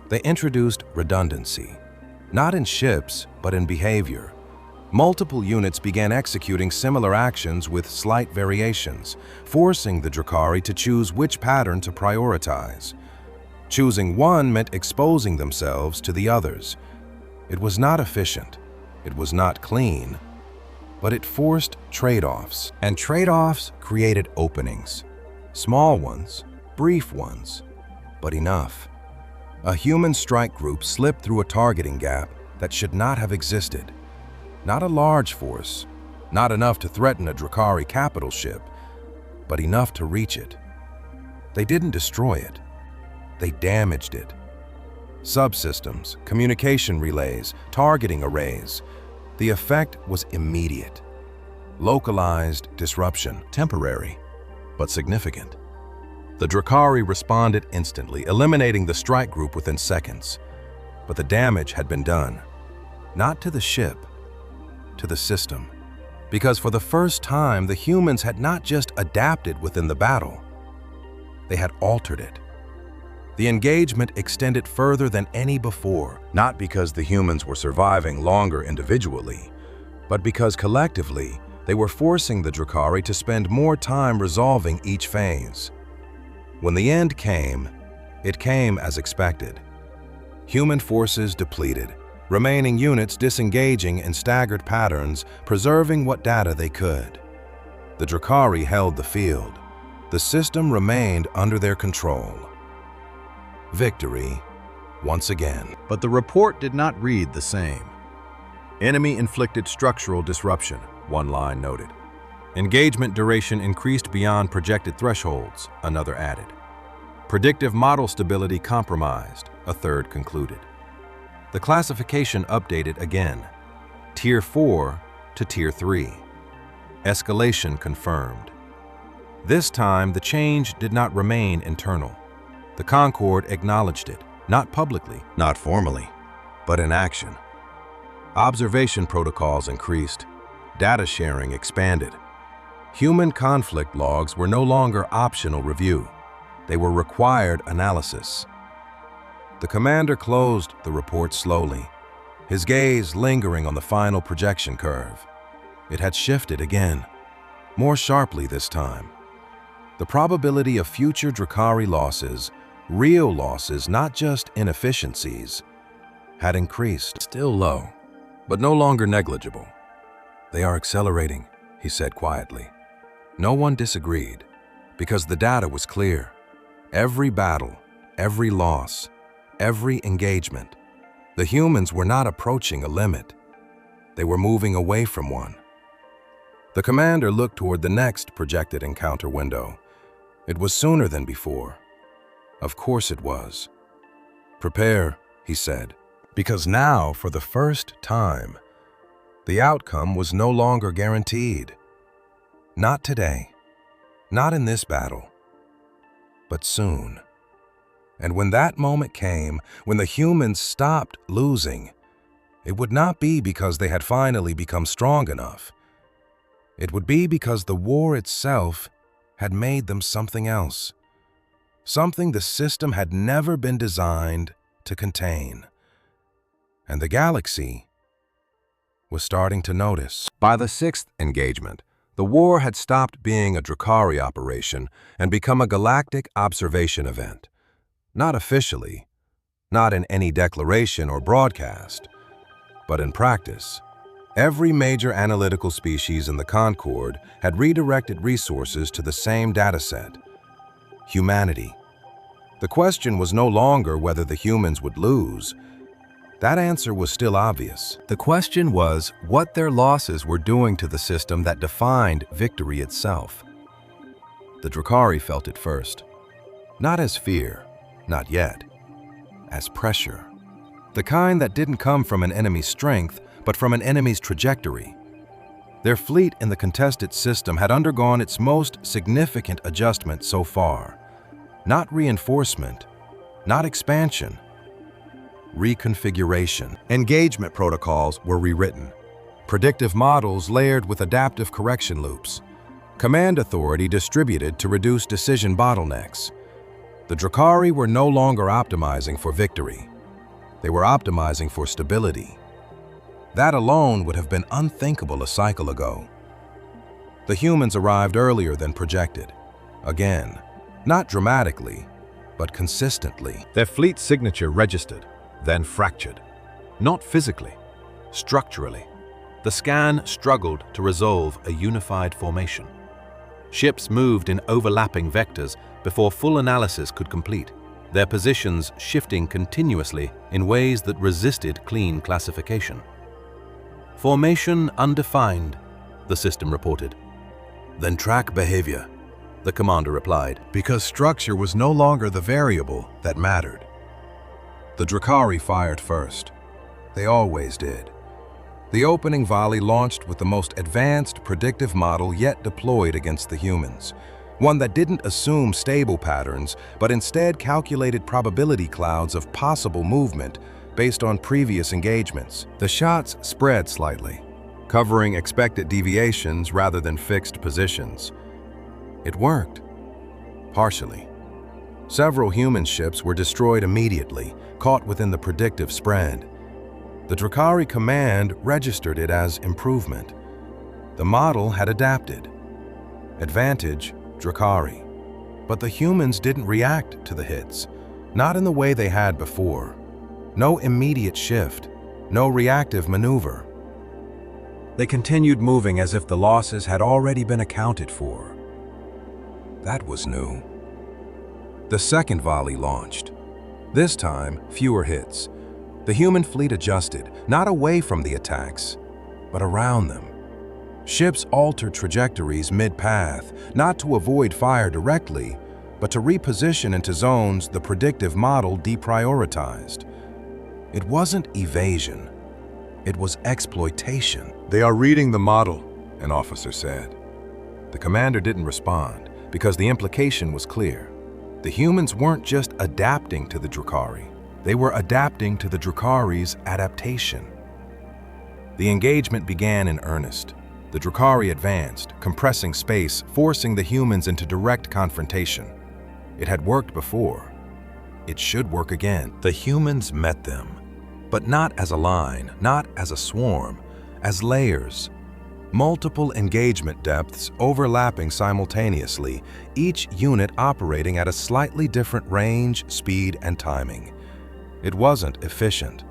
they introduced redundancy, not in ships, but in behavior. Multiple units began executing similar actions with slight variations, forcing the Drukhari to choose which pattern to prioritize. Choosing one meant exposing themselves to the others. It was not efficient. It was not clean. But it forced trade-offs, and trade-offs created openings. Small ones, brief ones, but enough. A human strike group slipped through a targeting gap that should not have existed. Not a large force, not enough to threaten a Drukhari capital ship, but enough to reach it. They didn't destroy it. They damaged it. Subsystems, communication relays, targeting arrays. The effect was immediate. Localized disruption, temporary, but significant. The Drukhari responded instantly, eliminating the strike group within seconds. But the damage had been done. Not to the ship, to the system. Because for the first time, the humans had not just adapted within the battle. They had altered it. The engagement extended further than any before, not because the humans were surviving longer individually, but because collectively, they were forcing the Drukhari to spend more time resolving each phase. When the end came, it came as expected. Human forces depleted, remaining units disengaging in staggered patterns, preserving what data they could. The Drukhari held the field. The system remained under their control. Victory, once again. But the report did not read the same. Enemy-inflicted structural disruption, one line noted. Engagement duration increased beyond projected thresholds, another added. Predictive model stability compromised, a third concluded. The classification updated again. Tier 4 to Tier 3. Escalation confirmed. This time, the change did not remain internal. The Concord acknowledged it, not publicly, not formally, but in action. Observation protocols increased. Data sharing expanded. Human conflict logs were no longer optional review. They were required analysis. The commander closed the report slowly, his gaze lingering on the final projection curve. It had shifted again, more sharply this time. The probability of future Drukhari losses, real losses, not just inefficiencies, had increased. Still low, but no longer negligible. They are accelerating, he said quietly. No one disagreed, because the data was clear. Every battle, every loss, every engagement. The humans were not approaching a limit. They were moving away from one. The commander looked toward the next projected encounter window. It was sooner than before. Of course it was. Prepare, he said, because now, for the first time, the outcome was no longer guaranteed. Not today, not in this battle, but soon. And when that moment came, when the humans stopped losing, It would not be because they had finally become strong enough. It would be because the war itself had made them something else, something the system had never been designed to contain. And the galaxy was starting to notice. By the sixth engagement, the war had stopped being a Drakari operation and become a galactic observation event. Not officially, not in any declaration or broadcast, but in practice. Every major analytical species in the Concord had redirected resources to the same dataset: humanity. The question was no longer whether the humans would lose. That answer was still obvious. The question was what their losses were doing to the system that defined victory itself. The Drakari felt it first. Not as fear, not yet. As pressure. The kind that didn't come from an enemy's strength, but from an enemy's trajectory. Their fleet in the contested system had undergone its most significant adjustment so far. Not reinforcement, not expansion. Reconfiguration. Engagement protocols were rewritten. Predictive models layered with adaptive correction loops. Command authority distributed to reduce decision bottlenecks. The Drakari were no longer optimizing for victory. They were optimizing for stability. That alone would have been unthinkable a cycle ago. The humans arrived earlier than projected. Again, not dramatically, but consistently. Their fleet signature registered, then fractured. Not physically, structurally. The scan struggled to resolve a unified formation. Ships moved in overlapping vectors before full analysis could complete, their positions shifting continuously in ways that resisted clean classification. Formation undefined, the system reported. Then track behavior, the commander replied. because structure was no longer the variable that mattered. The Drakari fired first. They always did. The opening volley launched with the most advanced predictive model yet deployed against the humans. One that didn't assume stable patterns, but instead calculated probability clouds of possible movement based on previous engagements. The shots spread slightly, covering expected deviations rather than fixed positions. It worked. Partially. Several human ships were destroyed immediately, caught within the predictive spread. The Drakari command registered it as improvement. The model had adapted. Advantage, Drakari. But the humans didn't react to the hits, not in the way they had before. No immediate shift, no reactive maneuver. They continued moving as if the losses had already been accounted for. That was new. The second volley launched. This time, fewer hits. The human fleet adjusted, not away from the attacks, but around them. Ships altered trajectories mid-path, not to avoid fire directly, but to reposition into zones the predictive model deprioritized. It wasn't evasion. It was exploitation. "They are reading the model," an officer said. The commander didn't respond because the implication was clear. The humans weren't just adapting to the Drakari. They were adapting to the Drakari's adaptation. The engagement began in earnest. The Drakari advanced, compressing space, forcing the humans into direct confrontation. It had worked before. It should work again. The humans met them, but not as a line, not as a swarm, as layers. Multiple engagement depths overlapping simultaneously, each unit operating at a slightly different range, speed, and timing. It wasn't efficient.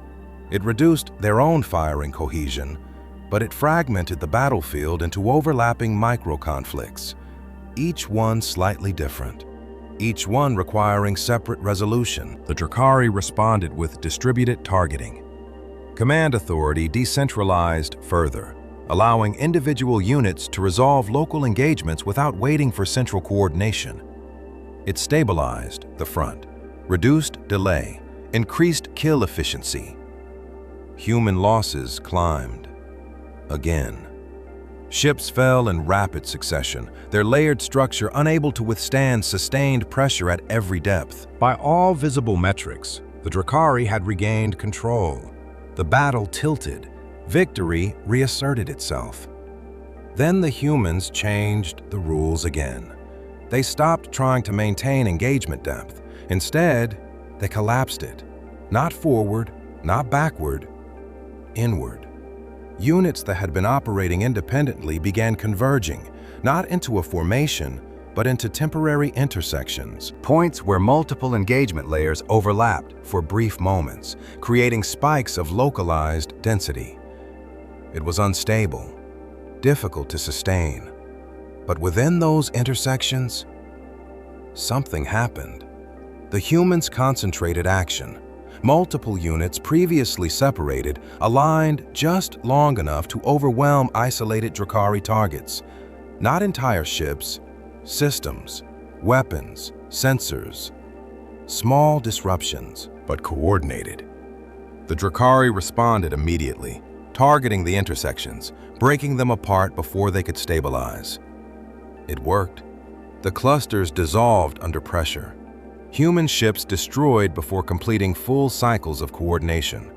It reduced their own firing cohesion, but it fragmented the battlefield into overlapping micro-conflicts, each one slightly different, each one requiring separate resolution. The Drakari responded with distributed targeting. Command authority decentralized further, allowing individual units to resolve local engagements without waiting for central coordination. It stabilized the front, reduced delay, increased kill efficiency. Human losses climbed. Again. Ships fell in rapid succession, their layered structure unable to withstand sustained pressure at every depth. By all visible metrics, the Drakari had regained control. The battle tilted. Victory reasserted itself. Then the humans changed the rules again. They stopped trying to maintain engagement depth. Instead, they collapsed it. Not forward, not backward, inward. Units that had been operating independently began converging, not into a formation, but into temporary intersections, points where multiple engagement layers overlapped for brief moments, creating spikes of localized density. It was unstable, difficult to sustain, but within those intersections, something happened. The humans concentrated action. Multiple units previously separated aligned just long enough to overwhelm isolated Drakari targets. Not entire ships, systems, weapons, sensors. Small disruptions, but coordinated. The Drakari responded immediately, targeting the intersections, breaking them apart before they could stabilize. It worked. The clusters dissolved under pressure. Human ships destroyed before completing full cycles of coordination.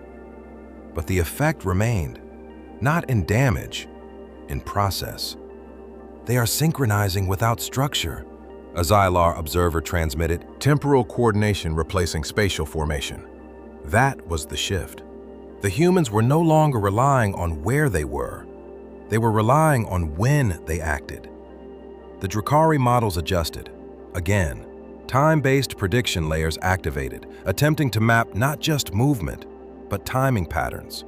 But the effect remained, not in damage, in process. They are synchronizing without structure, a Xylar observer transmitted. Temporal coordination replacing spatial formation. That was the shift. The humans were no longer relying on where they were. They were relying on when they acted. The Drakari models adjusted. Again, time-based prediction layers activated, attempting to map not just movement, but timing patterns.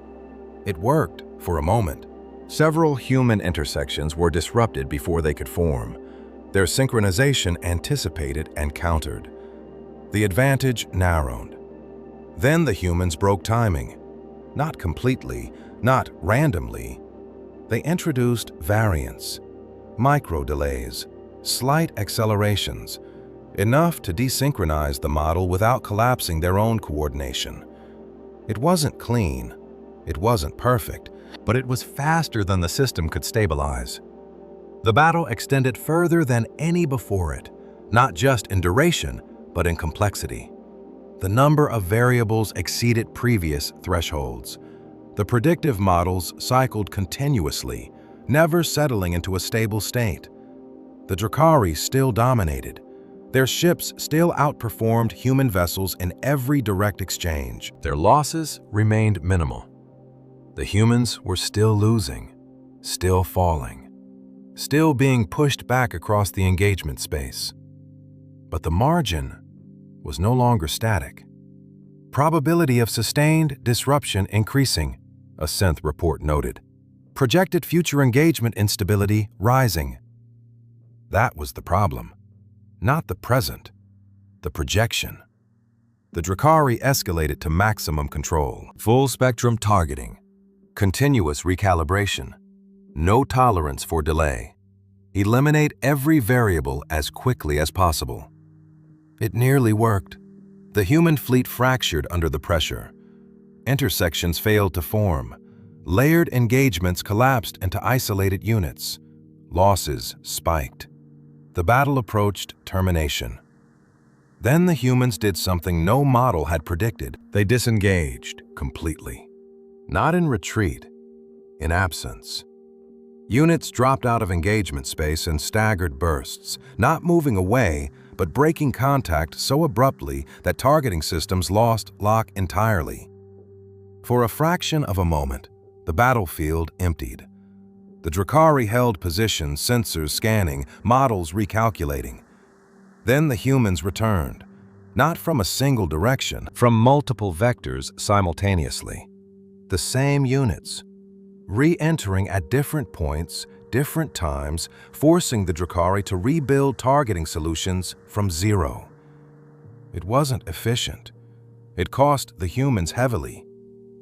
It worked for a moment. Several human intersections were disrupted before they could form. Their synchronization anticipated and countered. The advantage narrowed. Then the humans broke timing. Not completely, not randomly. They introduced variance, micro-delays, slight accelerations, enough to desynchronize the model without collapsing their own coordination. It wasn't clean, it wasn't perfect, but it was faster than the system could stabilize. The battle extended further than any before it, not just in duration, but in complexity. The number of variables exceeded previous thresholds. The predictive models cycled continuously, never settling into a stable state. The Drakari still dominated. Their ships still outperformed human vessels in every direct exchange. Their losses remained minimal. The humans were still losing, still falling, still being pushed back across the engagement space. But the margin was no longer static. Probability of sustained disruption increasing, a synth report noted. Projected future engagement instability rising. That was the problem. Not the present, the projection. The Drakari escalated to maximum control. Full spectrum targeting, continuous recalibration, no tolerance for delay. Eliminate every variable as quickly as possible. It nearly worked. The human fleet fractured under the pressure. Intersections failed to form. Layered engagements collapsed into isolated units. Losses spiked. The battle approached termination. Then the humans did something no model had predicted. They disengaged completely. Not in retreat, in absence. Units dropped out of engagement space in staggered bursts, not moving away, but breaking contact so abruptly that targeting systems lost lock entirely. For a fraction of a moment, the battlefield emptied. The Drakari held position, sensors scanning, models recalculating. Then the humans returned, not from a single direction, from multiple vectors simultaneously. The same units, re-entering at different points, different times, forcing the Drakari to rebuild targeting solutions from zero. It wasn't efficient. It cost the humans heavily.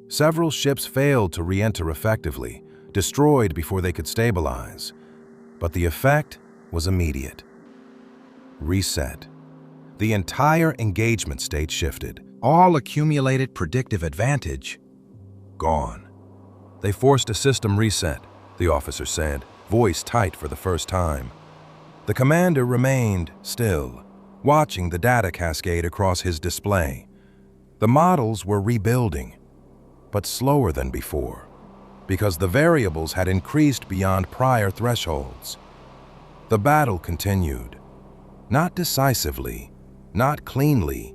Several ships failed to re-enter effectively, destroyed before they could stabilize. But the effect was immediate. Reset. The entire engagement state shifted. All accumulated predictive advantage gone. They forced a system reset, the officer said, voice tight for the first time. The commander remained still, watching the data cascade across his display. The models were rebuilding. but slower than before, because the variables had increased beyond prior thresholds. The battle continued, not decisively, not cleanly,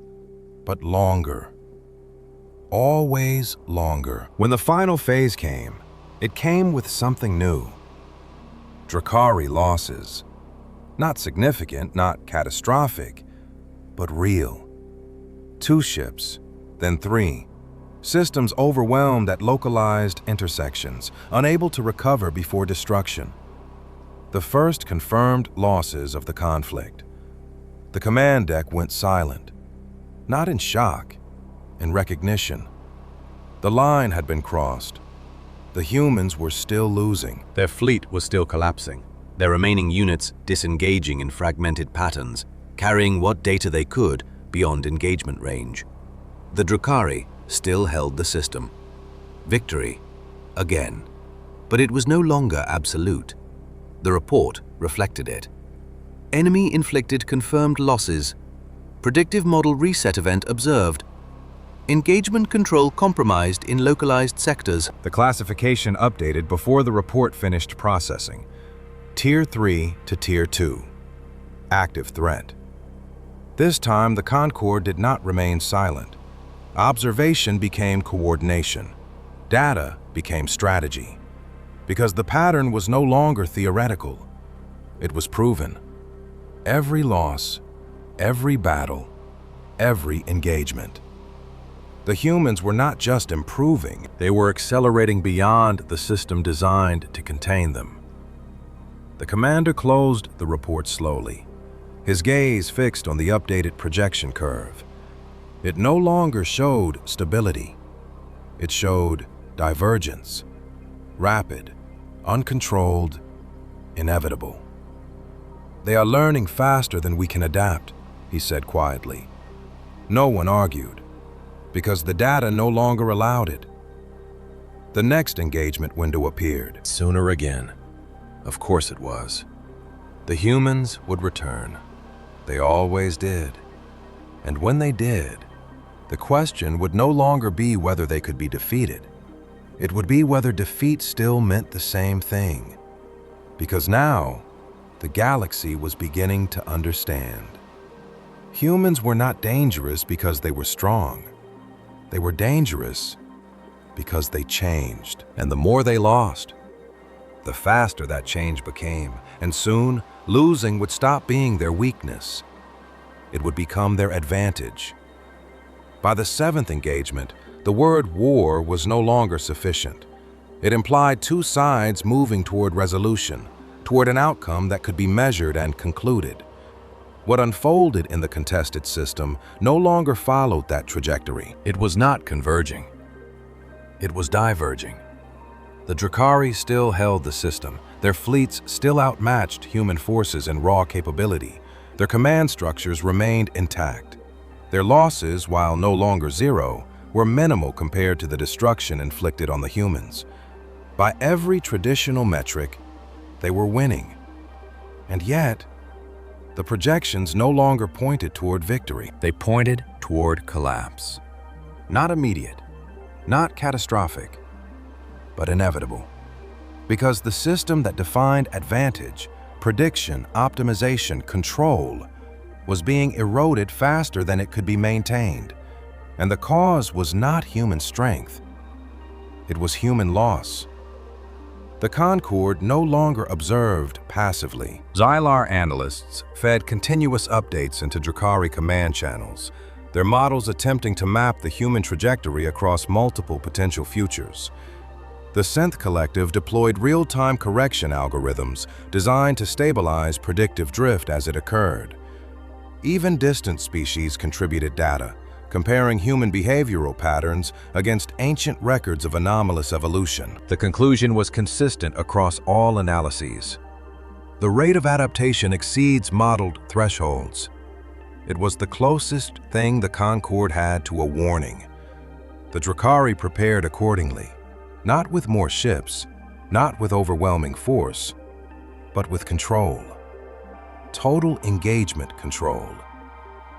but longer. Always longer. When the final phase came, it came with something new. Drakari losses. Not significant, not catastrophic, but real. 2 ships, then 3. Systems overwhelmed at localized intersections, unable to recover before destruction. The first confirmed losses of the conflict. The command deck went silent. Not in shock, in recognition. The line had been crossed. The humans were still losing. Their fleet was still collapsing, their remaining units disengaging in fragmented patterns, carrying what data they could beyond engagement range. The Drakari still held the system. Victory, again. But it was no longer absolute. The report reflected it. Enemy-inflicted confirmed losses. Predictive model reset event observed. Engagement control compromised in localized sectors. The classification updated before the report finished processing. Tier 3 to Tier 2. Active threat. This time, the Concorde did not remain silent. Observation became coordination. Data became strategy. Because the pattern was no longer theoretical. It was proven. Every loss, every battle, every engagement. The humans were not just improving, they were accelerating beyond the system designed to contain them. The commander closed the report slowly, his gaze fixed on the updated projection curve. It no longer showed stability. It showed divergence. Rapid, uncontrolled, inevitable. "They are learning faster than we can adapt," he said quietly. No one argued, because the data no longer allowed it. The next engagement window appeared. Sooner again. Of course it was. The humans would return. They always did. And when they did, the question would no longer be whether they could be defeated. It would be whether defeat still meant the same thing. Because now, the galaxy was beginning to understand. Humans were not dangerous because they were strong. They were dangerous because they changed. And the more they lost, the faster that change became. And soon, losing would stop being their weakness. It would become their advantage. By the 7th engagement, the word war was no longer sufficient. It implied 2 sides moving toward resolution, toward an outcome that could be measured and concluded. What unfolded in the contested system no longer followed that trajectory. It was not converging. It was diverging. The Drakari still held the system. Their fleets still outmatched human forces in raw capability. Their command structures remained intact. Their losses, while no longer zero, were minimal compared to the destruction inflicted on the humans. By every traditional metric, they were winning. And yet, the projections no longer pointed toward victory. They pointed toward collapse. Not immediate, not catastrophic, but inevitable. Because the system that defined advantage, prediction, optimization, control, was being eroded faster than it could be maintained. And the cause was not human strength. It was human loss. The Concorde no longer observed passively. Xylar analysts fed continuous updates into Drakari command channels, their models attempting to map the human trajectory across multiple potential futures. The Synth Collective deployed real-time correction algorithms designed to stabilize predictive drift as it occurred. Even distant species contributed data, comparing human behavioral patterns against ancient records of anomalous evolution. The conclusion was consistent across all analyses. The rate of adaptation exceeds modeled thresholds. It was the closest thing the Concorde had to a warning. The Drakari prepared accordingly, not with more ships, not with overwhelming force, but with control. Total engagement control.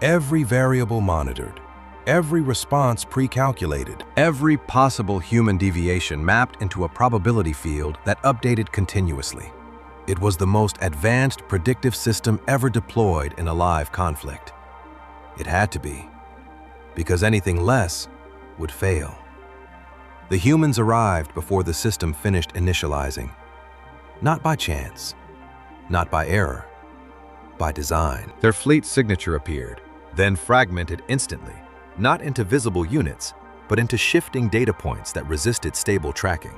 Every variable monitored, every response pre-calculated. Every possible human deviation mapped into a probability field that updated continuously. It was the most advanced predictive system ever deployed in a live conflict. It had to be, because anything less would fail. The humans arrived before the system finished initializing. Not by chance, not by error, by design. Their fleet signature appeared, then fragmented instantly, not into visible units, but into shifting data points that resisted stable tracking.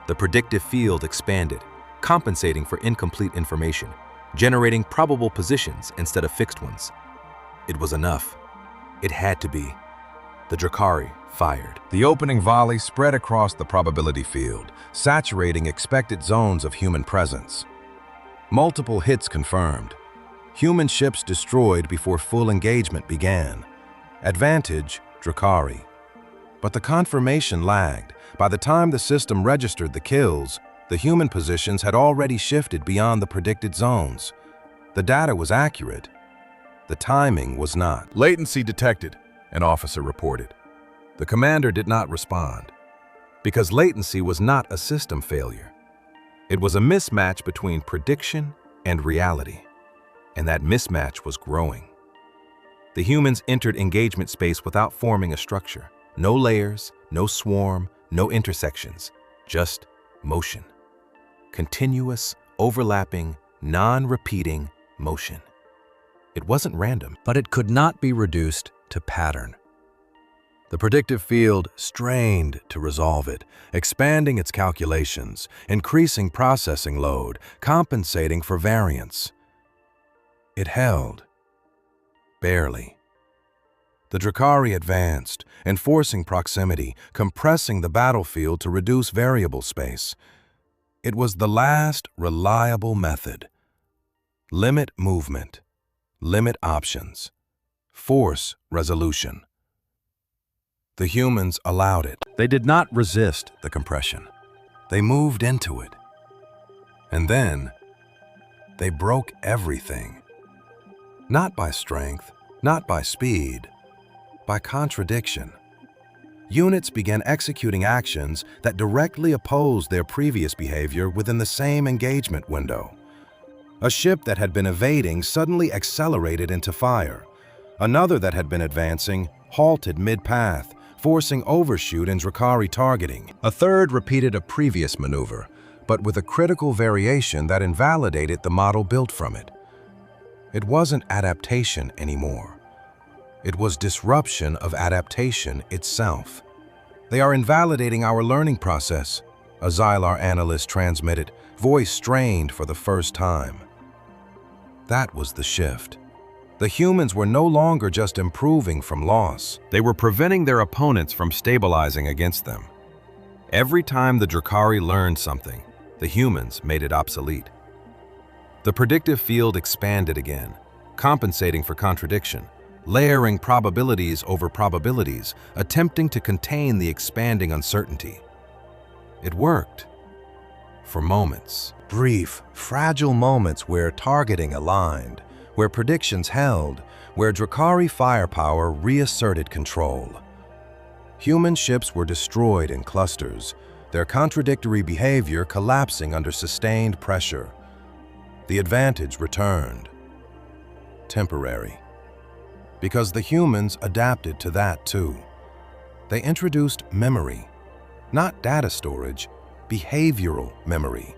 The predictive field expanded, compensating for incomplete information, generating probable positions instead of fixed ones. It was enough. It had to be. The Drakari fired. The opening volley spread across the probability field, saturating expected zones of human presence. Multiple hits confirmed. Human ships destroyed before full engagement began. Advantage, Drakari. But the confirmation lagged. By the time the system registered the kills, the human positions had already shifted beyond the predicted zones. The data was accurate. The timing was not. Latency detected, an officer reported. The commander did not respond, because latency was not a system failure. It was a mismatch between prediction and reality, and that mismatch was growing. The humans entered engagement space without forming a structure. No layers, no swarm, no intersections, just motion. Continuous, overlapping, non-repeating motion. It wasn't random. But it could not be reduced to pattern. The predictive field strained to resolve it, expanding its calculations, increasing processing load, compensating for variance. It held. Barely. The Drakari advanced, enforcing proximity, compressing the battlefield to reduce variable space. It was the last reliable method. Limit movement, limit options, force resolution. The humans allowed it. They did not resist the compression. They moved into it. And then, they broke everything. Not by strength, not by speed, by contradiction. Units began executing actions that directly opposed their previous behavior within the same engagement window. A ship that had been evading suddenly accelerated into fire. Another that had been advancing halted mid-path, forcing overshoot and Drakari targeting. A third repeated a previous maneuver, but with a critical variation that invalidated the model built from it. It wasn't adaptation anymore. It was disruption of adaptation itself. They are invalidating our learning process, a Xylar analyst transmitted, voice strained for the first time. That was the shift. The humans were no longer just improving from loss. They were preventing their opponents from stabilizing against them. Every time the Drakari learned something, the humans made it obsolete. The predictive field expanded again, compensating for contradiction, layering probabilities over probabilities, attempting to contain the expanding uncertainty. It worked. For moments. Brief, fragile moments where targeting aligned, where predictions held, where Drakari firepower reasserted control. Human ships were destroyed in clusters, their contradictory behavior collapsing under sustained pressure. The advantage returned. Temporary. Because the humans adapted to that too. They introduced memory, not data storage, behavioral memory.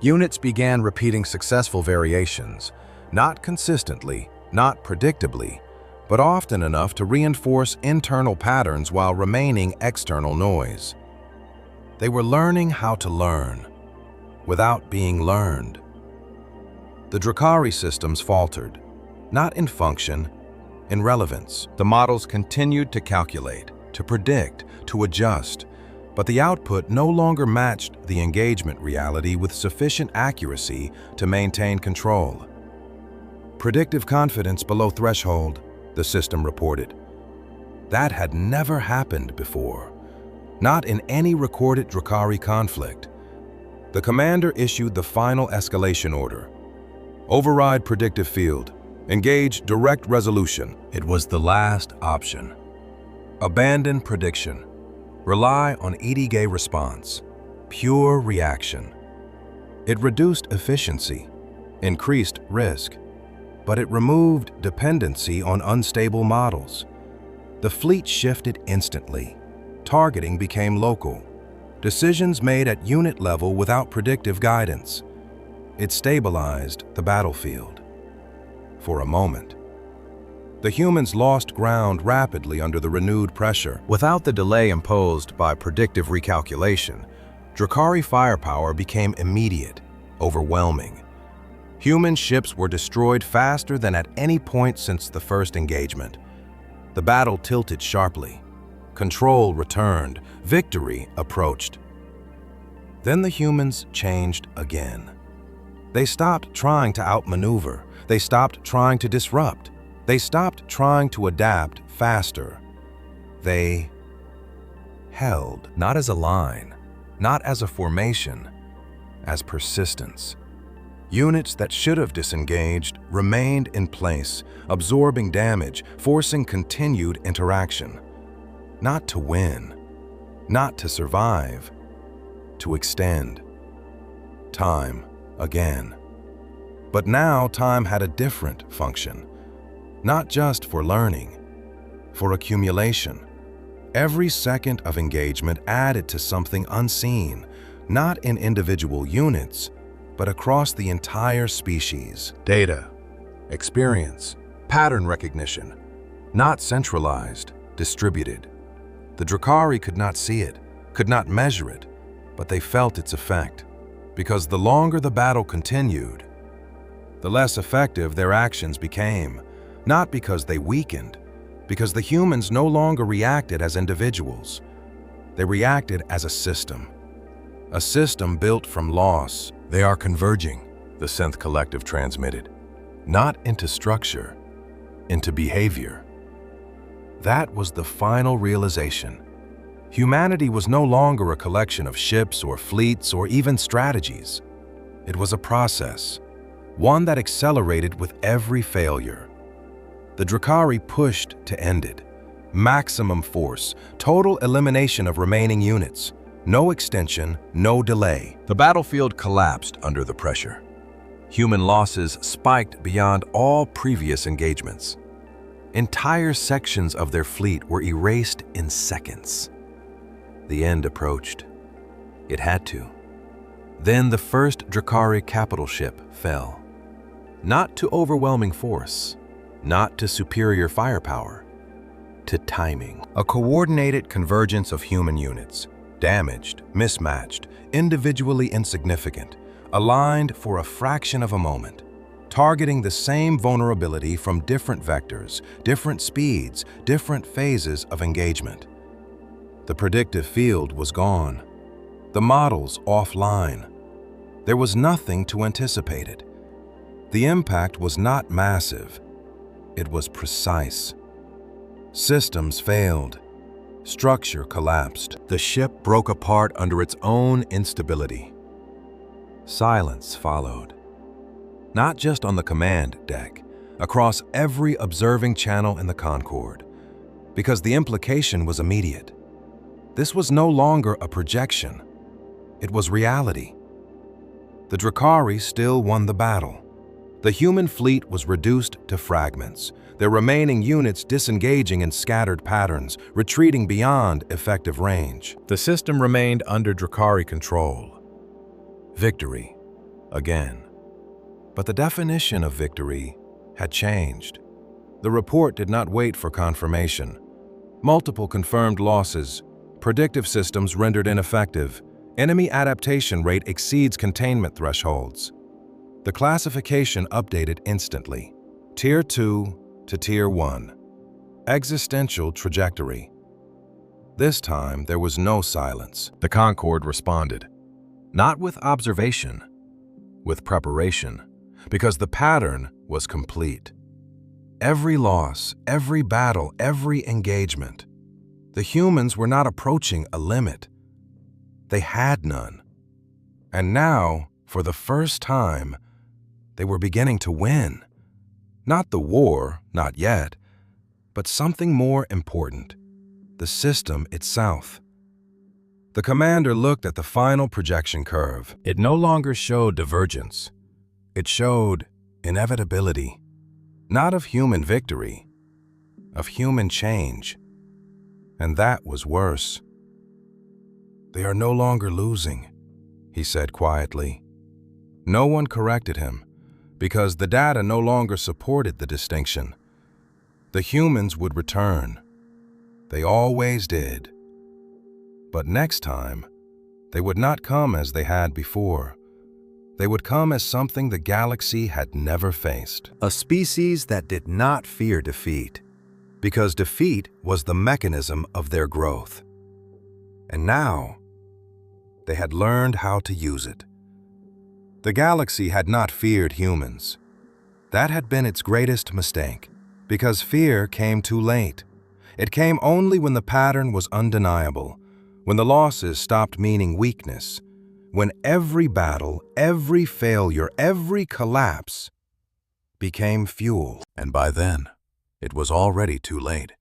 Units began repeating successful variations, not consistently, not predictably, but often enough to reinforce internal patterns while remaining external noise. They were learning how to learn, without being learned. The Drakari systems faltered, not in function, in relevance. The models continued to calculate, to predict, to adjust, but the output no longer matched the engagement reality with sufficient accuracy to maintain control. Predictive confidence below threshold, the system reported. That had never happened before, not in any recorded Drakari conflict. The commander issued the final escalation order. Override predictive field. Engage direct resolution. It was the last option. Abandon prediction. Rely on Edigay response. Pure reaction. It reduced efficiency, increased risk, but it removed dependency on unstable models. The fleet shifted instantly. Targeting became local. Decisions made at unit level without predictive guidance. It stabilized the battlefield. For a moment, the humans lost ground rapidly under the renewed pressure. Without the delay imposed by predictive recalculation, Drakari firepower became immediate, overwhelming. Human ships were destroyed faster than at any point since the first engagement. The battle tilted sharply. Control returned. Victory approached. Then the humans changed again. They stopped trying to outmaneuver. They stopped trying to disrupt. They stopped trying to adapt faster. They held, not as a line, not as a formation, as persistence. Units that should have disengaged remained in place, absorbing damage, forcing continued interaction. Not to win, not to survive, to extend. Time again. But now time had a different function. Not just for learning, for accumulation. Every second of engagement added to something unseen, not in individual units, but across the entire species. Data, experience, pattern recognition, not centralized, distributed. The Drakari could not see it, could not measure it, but they felt its effect, because the longer the battle continued, the less effective their actions became, not because they weakened, because the humans no longer reacted as individuals. They reacted as a system built from loss. They are converging, the Synth Collective transmitted, not into structure, into behavior. That was the final realization. Humanity was no longer a collection of ships or fleets or even strategies. It was a process, one that accelerated with every failure. The Drakari pushed to end it. Maximum force, total elimination of remaining units. No extension, no delay. The battlefield collapsed under the pressure. Human losses spiked beyond all previous engagements. Entire sections of their fleet were erased in seconds. The end approached. It had to. Then the first Drakari capital ship fell. Not to overwhelming force, not to superior firepower, to timing. A coordinated convergence of human units. Damaged, mismatched, individually insignificant, aligned for a fraction of a moment, targeting the same vulnerability from different vectors, different speeds, different phases of engagement. The predictive field was gone. The models offline. There was nothing to anticipate it. The impact was not massive. It was precise. Systems failed. Structure collapsed. The ship broke apart under its own instability. Silence followed. Not just on the command deck, across every observing channel in the Concorde, because the implication was immediate. This was no longer a projection. It was reality. The Drakari still won the battle. The human fleet was reduced to fragments, their remaining units disengaging in scattered patterns, retreating beyond effective range. The system remained under Drakari control. Victory, again. But the definition of victory had changed. The report did not wait for confirmation. Multiple confirmed losses, predictive systems rendered ineffective, enemy adaptation rate exceeds containment thresholds. The classification updated instantly. Tier 2 to Tier 1. Existential trajectory. This time, there was no silence. The Concorde responded. Not with observation, with preparation, because the pattern was complete. Every loss, every battle, every engagement. The humans were not approaching a limit. They had none. And now, for the first time, they were beginning to win. Not the war, not yet, but something more important. the system itself. The commander looked at the final projection curve. It no longer showed divergence. It showed inevitability, not of human victory, of human change. And that was worse. "They are no longer losing," he said quietly. No one corrected him, because the data no longer supported the distinction. The humans would return. They always did. But next time, they would not come as they had before. They would come as something the galaxy had never faced. A species that did not fear defeat, because defeat was the mechanism of their growth. And now, they had learned how to use it. The galaxy had not feared humans. That had been its greatest mistake, because fear came too late. It came only when the pattern was undeniable, when the losses stopped meaning weakness, when every battle, every failure, every collapse became fuel. And by then, it was already too late.